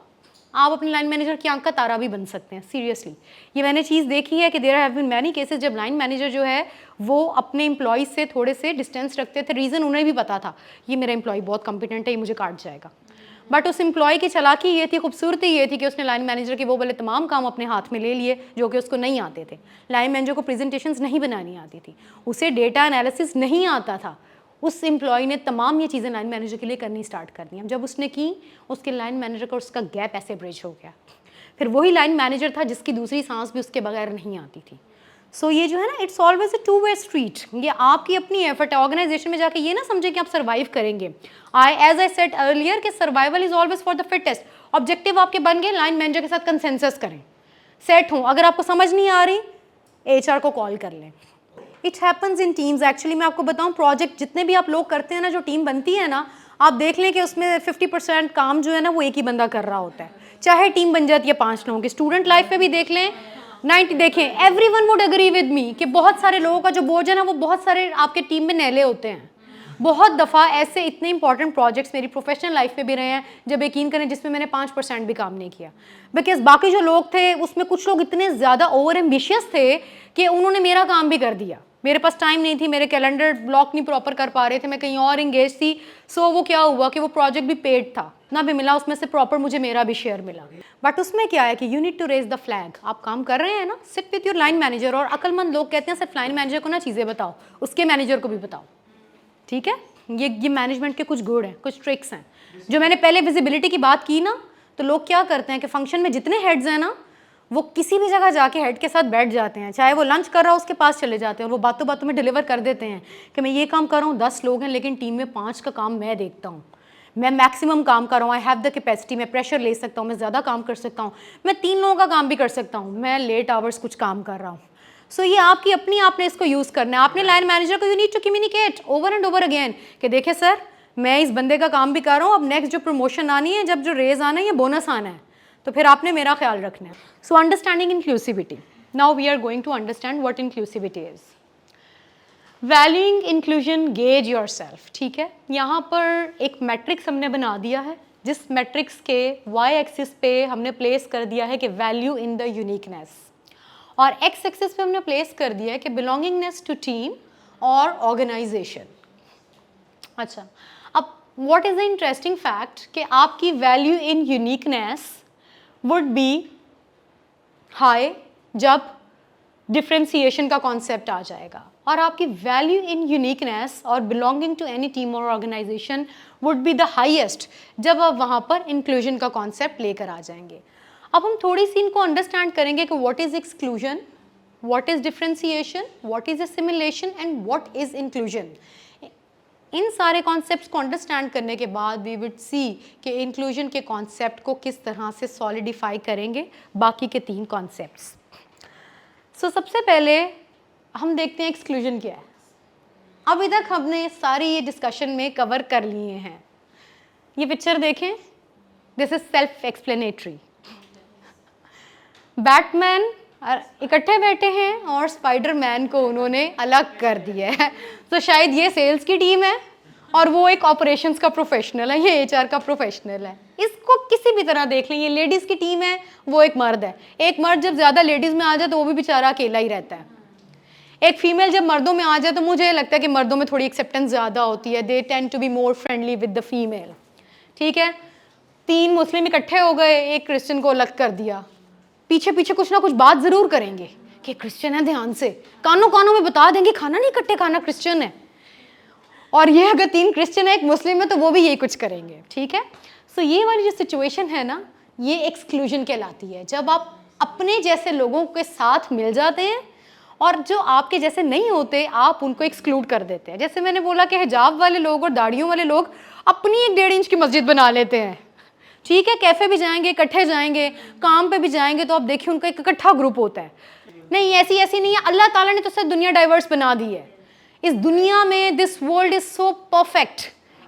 आप अपने लाइन मैनेजर की आंख का तारा भी बन सकते हैं, सीरियसली। ये मैंने चीज़ देखी है कि there have been many cases जब लाइन मैनेजर जो है वो अपने एम्प्लॉयज़ से थोड़े से डिस्टेंस रखते थे। रीज़न उन्हें भी पता था ये मेरा एम्प्लॉय बहुत कॉम्पिटेंट है, ये मुझे काट जाएगा। बट उस एम्प्लॉय की चालाकी ये थी, खूबसूरती ये थी कि उसने लाइन मैनेजर के वो वाले तमाम काम अपने हाथ में ले लिए जो कि उसको नहीं आते थे। लाइन मैनेजर को प्रेजेंटेशंस नहीं बनानी आती थी, उसे डेटा एनालिसिस नहीं आता था। उस एम्प्लॉय ने तमाम ये चीज़ें लाइन मैनेजर के लिए करनी स्टार्ट कर दी। जब उसने की, उसके लाइन मैनेजर का उसका गैप ऐसे ब्रिज हो गया। फिर वही लाइन मैनेजर था जिसकी दूसरी सांस भी उसके बगैर नहीं आती थी। सो ये जो है ना, it's always a two way street. ये आपकी अपनी एफर्ट है। ऑर्गेनाइजेशन में जाके ये ना समझे कि आप सर्वाइव करेंगे। एज आई सेड अर्लियर कि survival is always for the fittest. Objective आपके बन गए, लाइन मैनेजर के साथ कंसेंसस करें, सेट हों। अगर आपको समझ नहीं आ रही, HR को कॉल कर लें। It happens in teams. Actually मैं आपको बताऊं, प्रोजेक्ट जितने भी आप लोग करते हैं ना, जो टीम बनती है ना, आप देख लें कि उसमें 50% काम जो है ना वो एक ही बंदा कर रहा होता है, चाहे टीम बन जाती है 5 लोगों की। स्टूडेंट लाइफ में भी देख लें, 90 देखें, everyone would agree with me कि बहुत सारे लोगों का जो बोझ है ना वो बहुत सारे आपके टीम में नैले होते हैं। बहुत दफ़ा ऐसे इतने इंपॉर्टेंट प्रोजेक्ट्स मेरी प्रोफेशनल लाइफ में भी रहे हैं, जब यकीन करें जिसमें मैंने 5% भी काम नहीं किया, बिकॉज बाकी जो लोग थे उसमें कुछ लोग इतने ज़्यादा ओवर एम्बिशियस थे कि उन्होंने मेरा काम भी कर दिया। मेरे पास टाइम नहीं थी, मेरे कैलेंडर ब्लॉक नहीं प्रॉपर कर पा रहे थे, मैं कहीं और इंगेज थी। सो वो क्या हुआ कि वो प्रोजेक्ट भी पेड था ना, भी मिला उसमें से प्रॉपर, मुझे मेरा भी शेयर मिला। बट उसमें क्या है कि you need to raise the flag. आप काम कर रहे हैं ना, sit with your line manager. और अक्लमंद लोग कहते हैं सिर्फ लाइन मैनेजर को ना चीज़ें बताओ, उसके मैनेजर को भी बताओ, ठीक है। ये मैनेजमेंट के कुछ गुण हैं, कुछ ट्रिक्स हैं। जो मैंने पहले विजिबिलिटी की बात की ना, तो लोग क्या करते हैं कि फंक्शन में जितने हेड्स हैं ना, वो किसी भी जगह जाके हेड के साथ बैठ जाते हैं, चाहे वो लंच कर रहा हो उसके पास चले जाते हैं, और वो बातों बातों में डिलीवर कर देते हैं कि मैं ये काम कर रहा हूँ, 10 लोग हैं लेकिन टीम में 5 का काम मैं देखता हूँ, मैं मैक्सिमम काम कर रहा हूँ, आई हैव द कैपेसिटी, मैं प्रेशर ले सकता हूँ, मैं ज़्यादा काम कर सकता हूँ, मैं 3 लोगों का काम भी कर सकता हूँ, मैं लेट आवर्स कुछ काम कर रहा हूँ। सो ये आपकी अपनी, आपने इसको यूज़ करना है। आपने लाइन मैनेजर को you need to communicate over and over again कि देखिए सर, मैं इस बंदे का काम भी कर रहा हूँ, अब नेक्स्ट जो प्रमोशन आनी है, जब जो रेज आना है या बोनस आना है, तो फिर आपने मेरा ख्याल रखना है। So understanding inclusivity. Now we are going to understand what inclusivity is. Valuing inclusion, gauge yourself, ठीक है। यहाँ पर एक मैट्रिक्स हमने बना दिया है, जिस मैट्रिक्स के वाई एक्सिस पे हमने प्लेस कर दिया है कि वैल्यू इन द यूनिकनेस, और एक्स एक्सिस पे हमने प्लेस कर दिया है कि बिलोंगिंगनेस टू टीम और ऑर्गेनाइजेशन। अच्छा, अब what is the interesting fact कि आपकी value in uniqueness would be high जब डिफ्रेंसिएशन का कॉन्सेप्ट आ जाएगा, और आपकी वैल्यू इन यूनिकनेस और बिलोंगिंग टू एनी टीम और organisation would be the highest जब आप वहाँ पर इंक्लूजन का कॉन्सेप्ट लेकर आ जाएंगे। अब हम थोड़ी सी इनको अंडरस्टैंड करेंगे कि what is exclusion, what is differentiation, what is assimilation and what is inclusion. इन सारे कॉन्सेप्ट्स को अंडरस्टैंड करने के बाद वी विल सी कि इंक्लूजन के कॉन्सेप्ट को किस तरह से सॉलिडिफाई करेंगे बाकी के 3 कॉन्सेप्ट्स। सो सबसे पहले हम देखते हैं एक्सक्लूजन क्या है। अभी तक हमने सारी ये डिस्कशन में कवर कर लिए हैं। ये पिक्चर देखें, this is self explanatory. Batman इकट्ठे बैठे हैं और स्पाइडरमैन को उन्होंने अलग कर दिया है। तो शायद ये सेल्स की टीम है और वो एक ऑपरेशंस का प्रोफेशनल है, ये HR का प्रोफेशनल है। इसको किसी भी तरह देख लें, ये लेडीज़ की टीम है, वो एक मर्द है। एक मर्द जब ज़्यादा लेडीज़ में आ जाए तो वो भी बेचारा अकेला ही रहता है। एक फीमेल जब मर्दों में आ जाए तो मुझे लगता है कि मर्दों में थोड़ी एक्सेप्टेंस ज़्यादा होती है, they tend to be more friendly with the female, ठीक है। 3 मुस्लिम इकट्ठे हो गए, एक क्रिश्चियन को अलग कर दिया। पीछे पीछे कुछ ना कुछ बात ज़रूर करेंगे कि क्रिश्चियन है, ध्यान से कानों कानों में बता देंगे खाना नहीं इकट्ठे खाना, क्रिश्चियन है। और ये अगर 3 क्रिश्चियन है, एक मुस्लिम है, तो वो भी यही कुछ करेंगे, ठीक है। सो ये वाली जो सिचुएशन है ना, ये एक्सक्लूजन कहलाती है, जब आप अपने जैसे लोगों के साथ मिल जाते हैं और जो आपके जैसे नहीं होते आप उनको एक्सक्लूड कर देते हैं। जैसे मैंने बोला कि हिजाब वाले लोग और दाढ़ियों वाले लोग अपनी 1-1.5 इंच की मस्जिद बना लेते हैं, ठीक है। कैफ़े भी जाएंगे, इकट्ठे जाएंगे, काम पे भी जाएंगे, तो आप देखिए उनका एक इकट्ठा ग्रुप होता है। नहीं, ऐसी नहीं है। अल्लाह ताला ने तो सब दुनिया डाइवर्स बना दी है। इस दुनिया में this world is so perfect,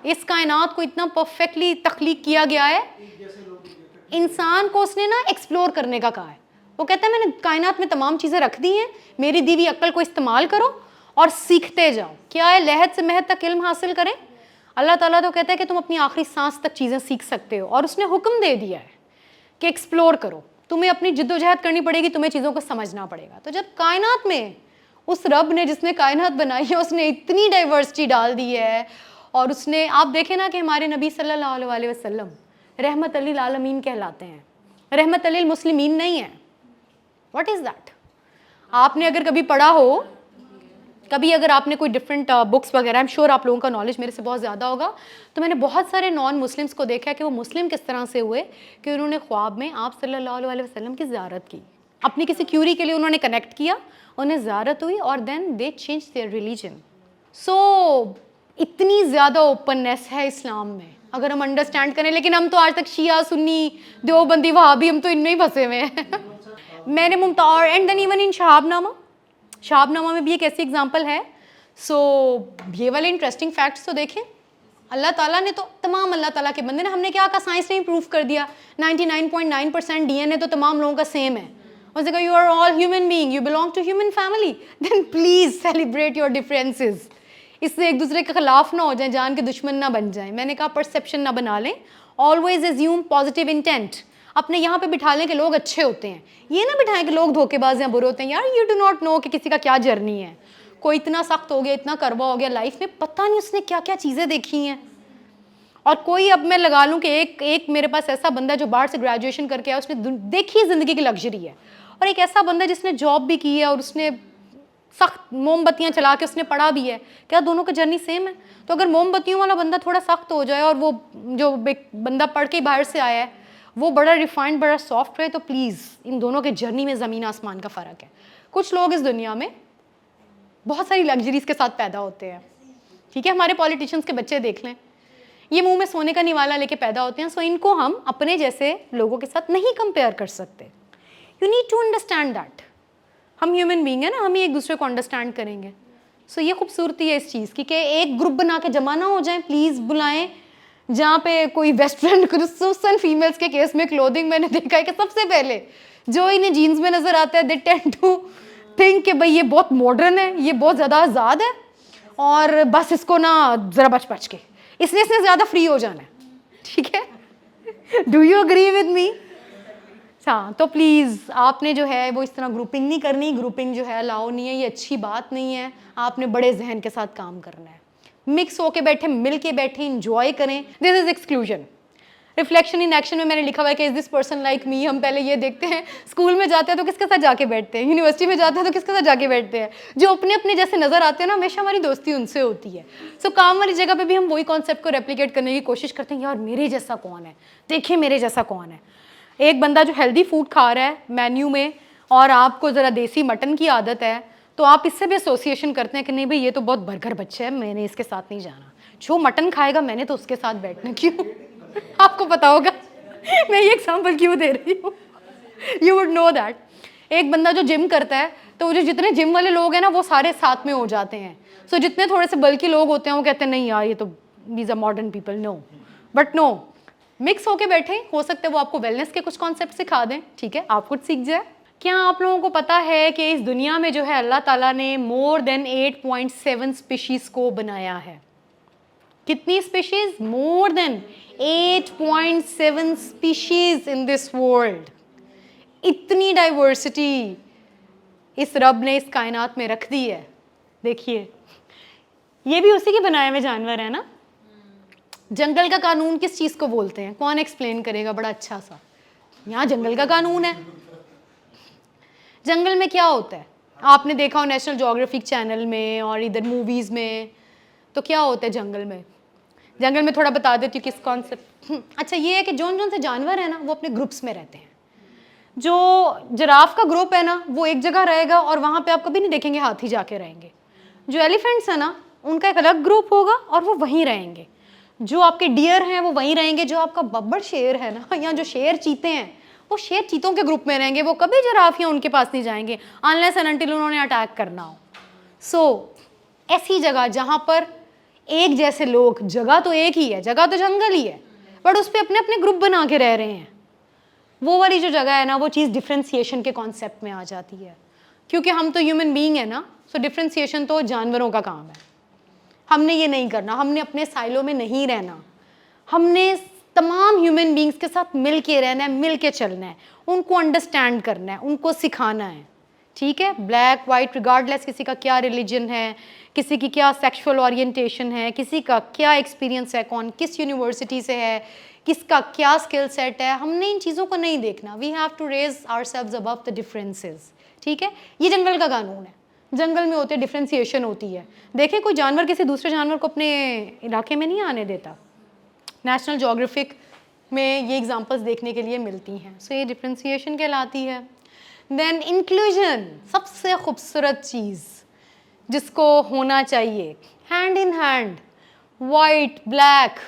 इस कायनात को इतना परफेक्टली तख्लीक किया गया है। इंसान को उसने ना एक्सप्लोर करने का कहा है। वो कहता है मैंने कायनात में तमाम चीज़ें रख दी हैं, मेरी दी हुई अक्ल को इस्तेमाल करो और सीखते जाओ। क्या है, लहद से महद तक इल्म हासिल करें। अल्लाह ताला तो कहता है कि तुम अपनी आखिरी सांस तक चीज़ें सीख सकते हो, और उसने हुक्म दे दिया है, कि एक्सप्लोर करो, तुम्हें अपनी जिद्दोजहद करनी पड़ेगी, तुम्हें चीज़ों को समझना पड़ेगा। तो जब कायनात में उस रब ने जिसने कायनात बनाई है उसने इतनी डाइवर्सिटी डाल दी है, और उसने, आप देखें ना कि हमारे नबी सल्लल्लाहु अलैहि वसल्लम रहमत लिल आलमीन कहलाते हैं, रहमत लिल मुस्लिमीन नहीं है। What is that? आपने अगर कभी पढ़ा हो, कभी अगर आपने कोई डिफरेंट बुक्स वगैरह, आई एम श्योर आप लोगों का नॉलेज मेरे से बहुत ज़्यादा होगा, तो मैंने बहुत सारे नॉन मुस्लिम्स को देखा है कि वो मुस्लिम किस तरह से हुए कि उन्होंने ख्वाब में आप सल्लल्लाहु अलैहि वसल्लम की ज़ियारत की, अपनी किसी क्यूरी के लिए उन्होंने कनेक्ट किया, उन्हें ज़ियारत हुई और then they change their religion. So इतनी ज़्यादा ओपननेस है इस्लाम में अगर हम अंडरस्टैंड करें, लेकिन हम तो आज तक शिया, सुन्नी, देवबंदी, वहाबी, हम तो इनमें ही फंसे हुए हैं। मैंने Mumtaz and then even in Shahabnama में भी एक ऐसी एग्जांपल है। सो ये वाले इंटरेस्टिंग फैक्ट्स तो देखें, अल्लाह ताला ने तो तमाम, अल्लाह ताला के बंदे ने, हमने क्या कहा, साइंस ने प्रूव कर दिया 99.9% डीएनए तो तमाम लोगों का सेम है। उसने कहा you are all human being, you belong to human family, then please celebrate your differences. इससे एक दूसरे के खिलाफ ना हो जाए, जान के दुश्मन ना बन जाए। मैंने कहा परसेप्शन ना बना लें, ऑलवेज एज्यूम पॉजिटिव इंटेंट। अपने यहाँ पे बिठा लें कि लोग अच्छे होते हैं, ये ना बिठाएं कि लोग धोखेबाज या बुरे होते हैं। यार यू डू नॉट नो कि किसी का क्या जर्नी है। कोई इतना सख्त हो गया, इतना करवा हो गया लाइफ में, पता नहीं उसने क्या क्या चीज़ें देखी हैं। और कोई, अब मैं लगा लूँ कि एक मेरे पास ऐसा बंदा जो बाहर से ग्रेजुएशन करके आया, उसने देखी ज़िंदगी की लग्जरी है, और एक ऐसा बंदा जिसने जॉब भी की है और उसने सख्त मोमबत्तियाँ चला के उसने पढ़ा भी है। क्या दोनों का जर्नी सेम है? तो अगर मोमबत्तियों वाला बंदा थोड़ा सख्त हो जाए और वो जो बंदा पढ़ के बाहर से आया है वो बड़ा रिफाइंड, बड़ा सॉफ्ट है, तो प्लीज़ इन दोनों के जर्नी में ज़मीन आसमान का फ़र्क है। कुछ लोग इस दुनिया में बहुत सारी लग्जरीज़ के साथ पैदा होते हैं, ठीक है। हमारे पॉलिटिशियंस के बच्चे देख लें, ये मुंह में सोने का निवाला लेके पैदा होते हैं। सो इनको हम अपने जैसे लोगों के साथ नहीं कंपेयर कर सकते। You need to understand that. हम ह्यूमन बीइंग है ना, हम ही एक दूसरे को अंडरस्टैंड करेंगे। सो ये खूबसूरती है इस चीज़ की कि एक ग्रुप बना के जमा ना हो जाए। प्लीज़ बुलाएं जहाँ पे कोई वेस्टर्न, क्रिश्चियन फीमेल्स के केस में क्लोथिंग मैंने देखा है कि सबसे पहले जो इन्हें जीन्स में नज़र आता है, दे टेंड टू थिंक कि भाई ये बहुत मॉडर्न है, ये बहुत ज़्यादा आज़ाद है, और बस इसको ना ज़रा बच के इसलिए इसने ज़्यादा फ्री हो जाना है, ठीक है। Do you agree with me? हाँ, तो प्लीज़ आपने जो है वो इस तरह ग्रुपिंग नहीं करनी। ग्रुपिंग जो है अलाउ नहीं है, ये अच्छी बात नहीं है। आपने बड़े जहन के साथ काम करना है, मिक्स होके बैठे, मिल के बैठे, इंजॉय करें। This is exclusion. Reflection in action में मैंने लिखा हुआ है कि is this person like me. हम पहले ये देखते हैं, स्कूल में जाते हैं तो किसके साथ जाके बैठते हैं, यूनिवर्सिटी में जाते हैं तो किसके साथ जाके बैठते हैं, जो अपने अपने जैसे नजर आते हैं ना, हमेशा हमारी दोस्ती उनसे होती है। सो काम वाली जगह पे भी हम वही कॉन्सेप्ट को रेप्लिकेट करने की कोशिश करते हैं, यार मेरे जैसा कौन है, देखिए मेरे जैसा कौन है। एक बंदा जो हेल्दी फूड खा रहा है मेन्यू में, और आपको ज़रा देसी मटन की आदत है, तो आप इससे भी एसोसिएशन करते हैं कि नहीं भाई ये तो बहुत बर्गर बच्चा है, मैंने इसके साथ नहीं जाना। जो मटन खाएगा मैंने तो उसके साथ बैठना। क्यों? आपको पता होगा मैं ये एग्जांपल क्यों दे रही हूँ। You would know that. एक बंदा जो जिम करता है, तो वो जो जितने जिम वाले लोग हैं ना, वो सारे साथ में हो जाते हैं। सो जितने थोड़े से बल्कि लोग होते हैं वो कहते हैं नहीं यार ये तो these are modern people. No, but no, mix होके बैठे, हो सकता है वो आपको वेलनेस के कुछ कॉन्सेप्ट सिखा दें, ठीक है, आप कुछ सीख जाए। क्या आप लोगों को पता है कि इस दुनिया में जो है अल्लाह ताला ने मोर देन 8.7 स्पीशीज़ को बनाया है। कितनी species? More than 8.7 species in this world. इतनी डाइवर्सिटी इस रब ने इस कायनात में रख दी है। देखिए ये भी उसी के बनाए हुए जानवर है ना। जंगल का कानून किस चीज़ को बोलते हैं? कौन एक्सप्लेन करेगा बड़ा अच्छा सा? यहाँ जंगल का कानून है। जंगल में क्या होता है आपने देखा हो नेशनल ज्योग्राफिक चैनल में और इधर मूवीज़ में, तो क्या होता है जंगल में? जंगल में थोड़ा बता देती हूँ किस कॉन्सेप्ट। अच्छा ये है कि जौन से जानवर है ना वो अपने ग्रुप्स में रहते हैं। जो जिराफ का ग्रुप है ना वो एक जगह रहेगा और वहाँ पे आप कभी नहीं देखेंगे हाथी जाके रहेंगे। जो एलिफेंट्स है ना उनका एक अलग ग्रुप होगा और वो वहीं रहेंगे। जो आपके डियर हैं वो वहीं रहेंगे। जो आपका बब्बर शेर है ना, या जो शेर चीते हैं, वो शेर चीतों के ग्रुप में रहेंगे। वो कभी जिराफ या उनके पास नहीं जाएंगे अनलेस एंड अनटिल उन्होंने अटैक करना हो। सो ऐसी जगह जहाँ पर एक जैसे लोग, जगह तो एक ही है, जगह तो जंगल ही है, बट उस पर अपने अपने ग्रुप बना के रह रहे हैं, वो वाली जो जगह है ना वो चीज़ डिफ्रेंसिएशन के कॉन्सेप्ट में आ जाती है। क्योंकि हम तो ह्यूमन बीइंग है ना, सो डिफ्रेंसिएशन तो जानवरों का काम है। हमने ये नहीं करना, हमने अपने साइलों में नहीं रहना, हमने तमाम ह्यूमन बींग्स के साथ मिल के रहना है, मिल के चलना है, उनको अंडरस्टैंड करना है, उनको सिखाना है, ठीक है। ब्लैक वाइट रिगार्डलेस किसी का क्या रिलीजन है, किसी की क्या सेक्सुअल ओरिएंटेशन है, किसी का क्या एक्सपीरियंस है, कौन किस यूनिवर्सिटी से है, किसका क्या स्किल सेट है, हमने इन चीज़ों को नहीं देखना। We have to raise ourselves above the differences, ठीक है। ये जंगल का कानून है, जंगल में होते डिफ्रेंसिएशन होती है। देखें कोई जानवर किसी दूसरे जानवर को अपने इलाके में नहीं आने देता। नेशनल ज्योग्राफिक में ये एग्जांपल्स देखने के लिए मिलती हैं। सो ये डिफ्रेंसिएशन कहलाती है। देन इंक्लूजन, सबसे खूबसूरत चीज़ जिसको होना चाहिए, hand in hand, white black,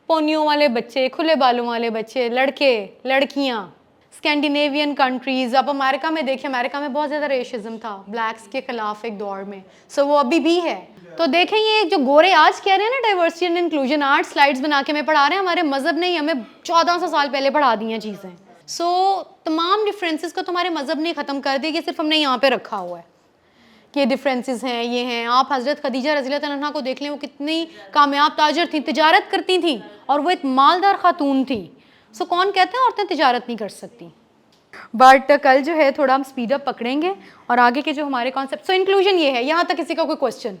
पोनियों वाले बच्चे, खुले बालों वाले बच्चे, लड़के लड़कियाँ, स्कैंडिनेवियन कंट्रीज़। आप अमेरिका में देखिए, अमेरिका में बहुत ज़्यादा रेशिज्म था ब्लैक्स के ख़िलाफ़ एक दौर में, सो वो अभी भी है। तो देखें ये जो गोरे आज कह रहे हैं ना डाइवर्सिटी एंड इंक्लूजन, 8 स्लाइड्स बना के हमें पढ़ा रहे हैं, हमारे मज़हब ने हमें 1400 साल पहले पढ़ा दी हैं चीज़ें। सो तमाम डिफरेंसेस को तुम्हारे मज़हब ने ख़त्म कर दिया, कि सिर्फ हमने यहाँ पे रखा हुआ है कि डिफरेंसेस हैं, ये हैं। आप हज़रत खदीजा रज़ियल्लाहु अन्हा को देख लें, वो कितनी कामयाब ताजर थी, तिजारत करती थी, और वो एक मालदार खातून थी। सो कौन कहते हैं औरतें तिजारत नहीं कर सकती। बट कल जो है थोड़ा हम स्पीड अप पकड़ेंगे और आगे के जो हमारे कॉन्सेप्ट। सो इंक्लूजन ये है। यहाँ तक किसी का कोई क्वेश्चन?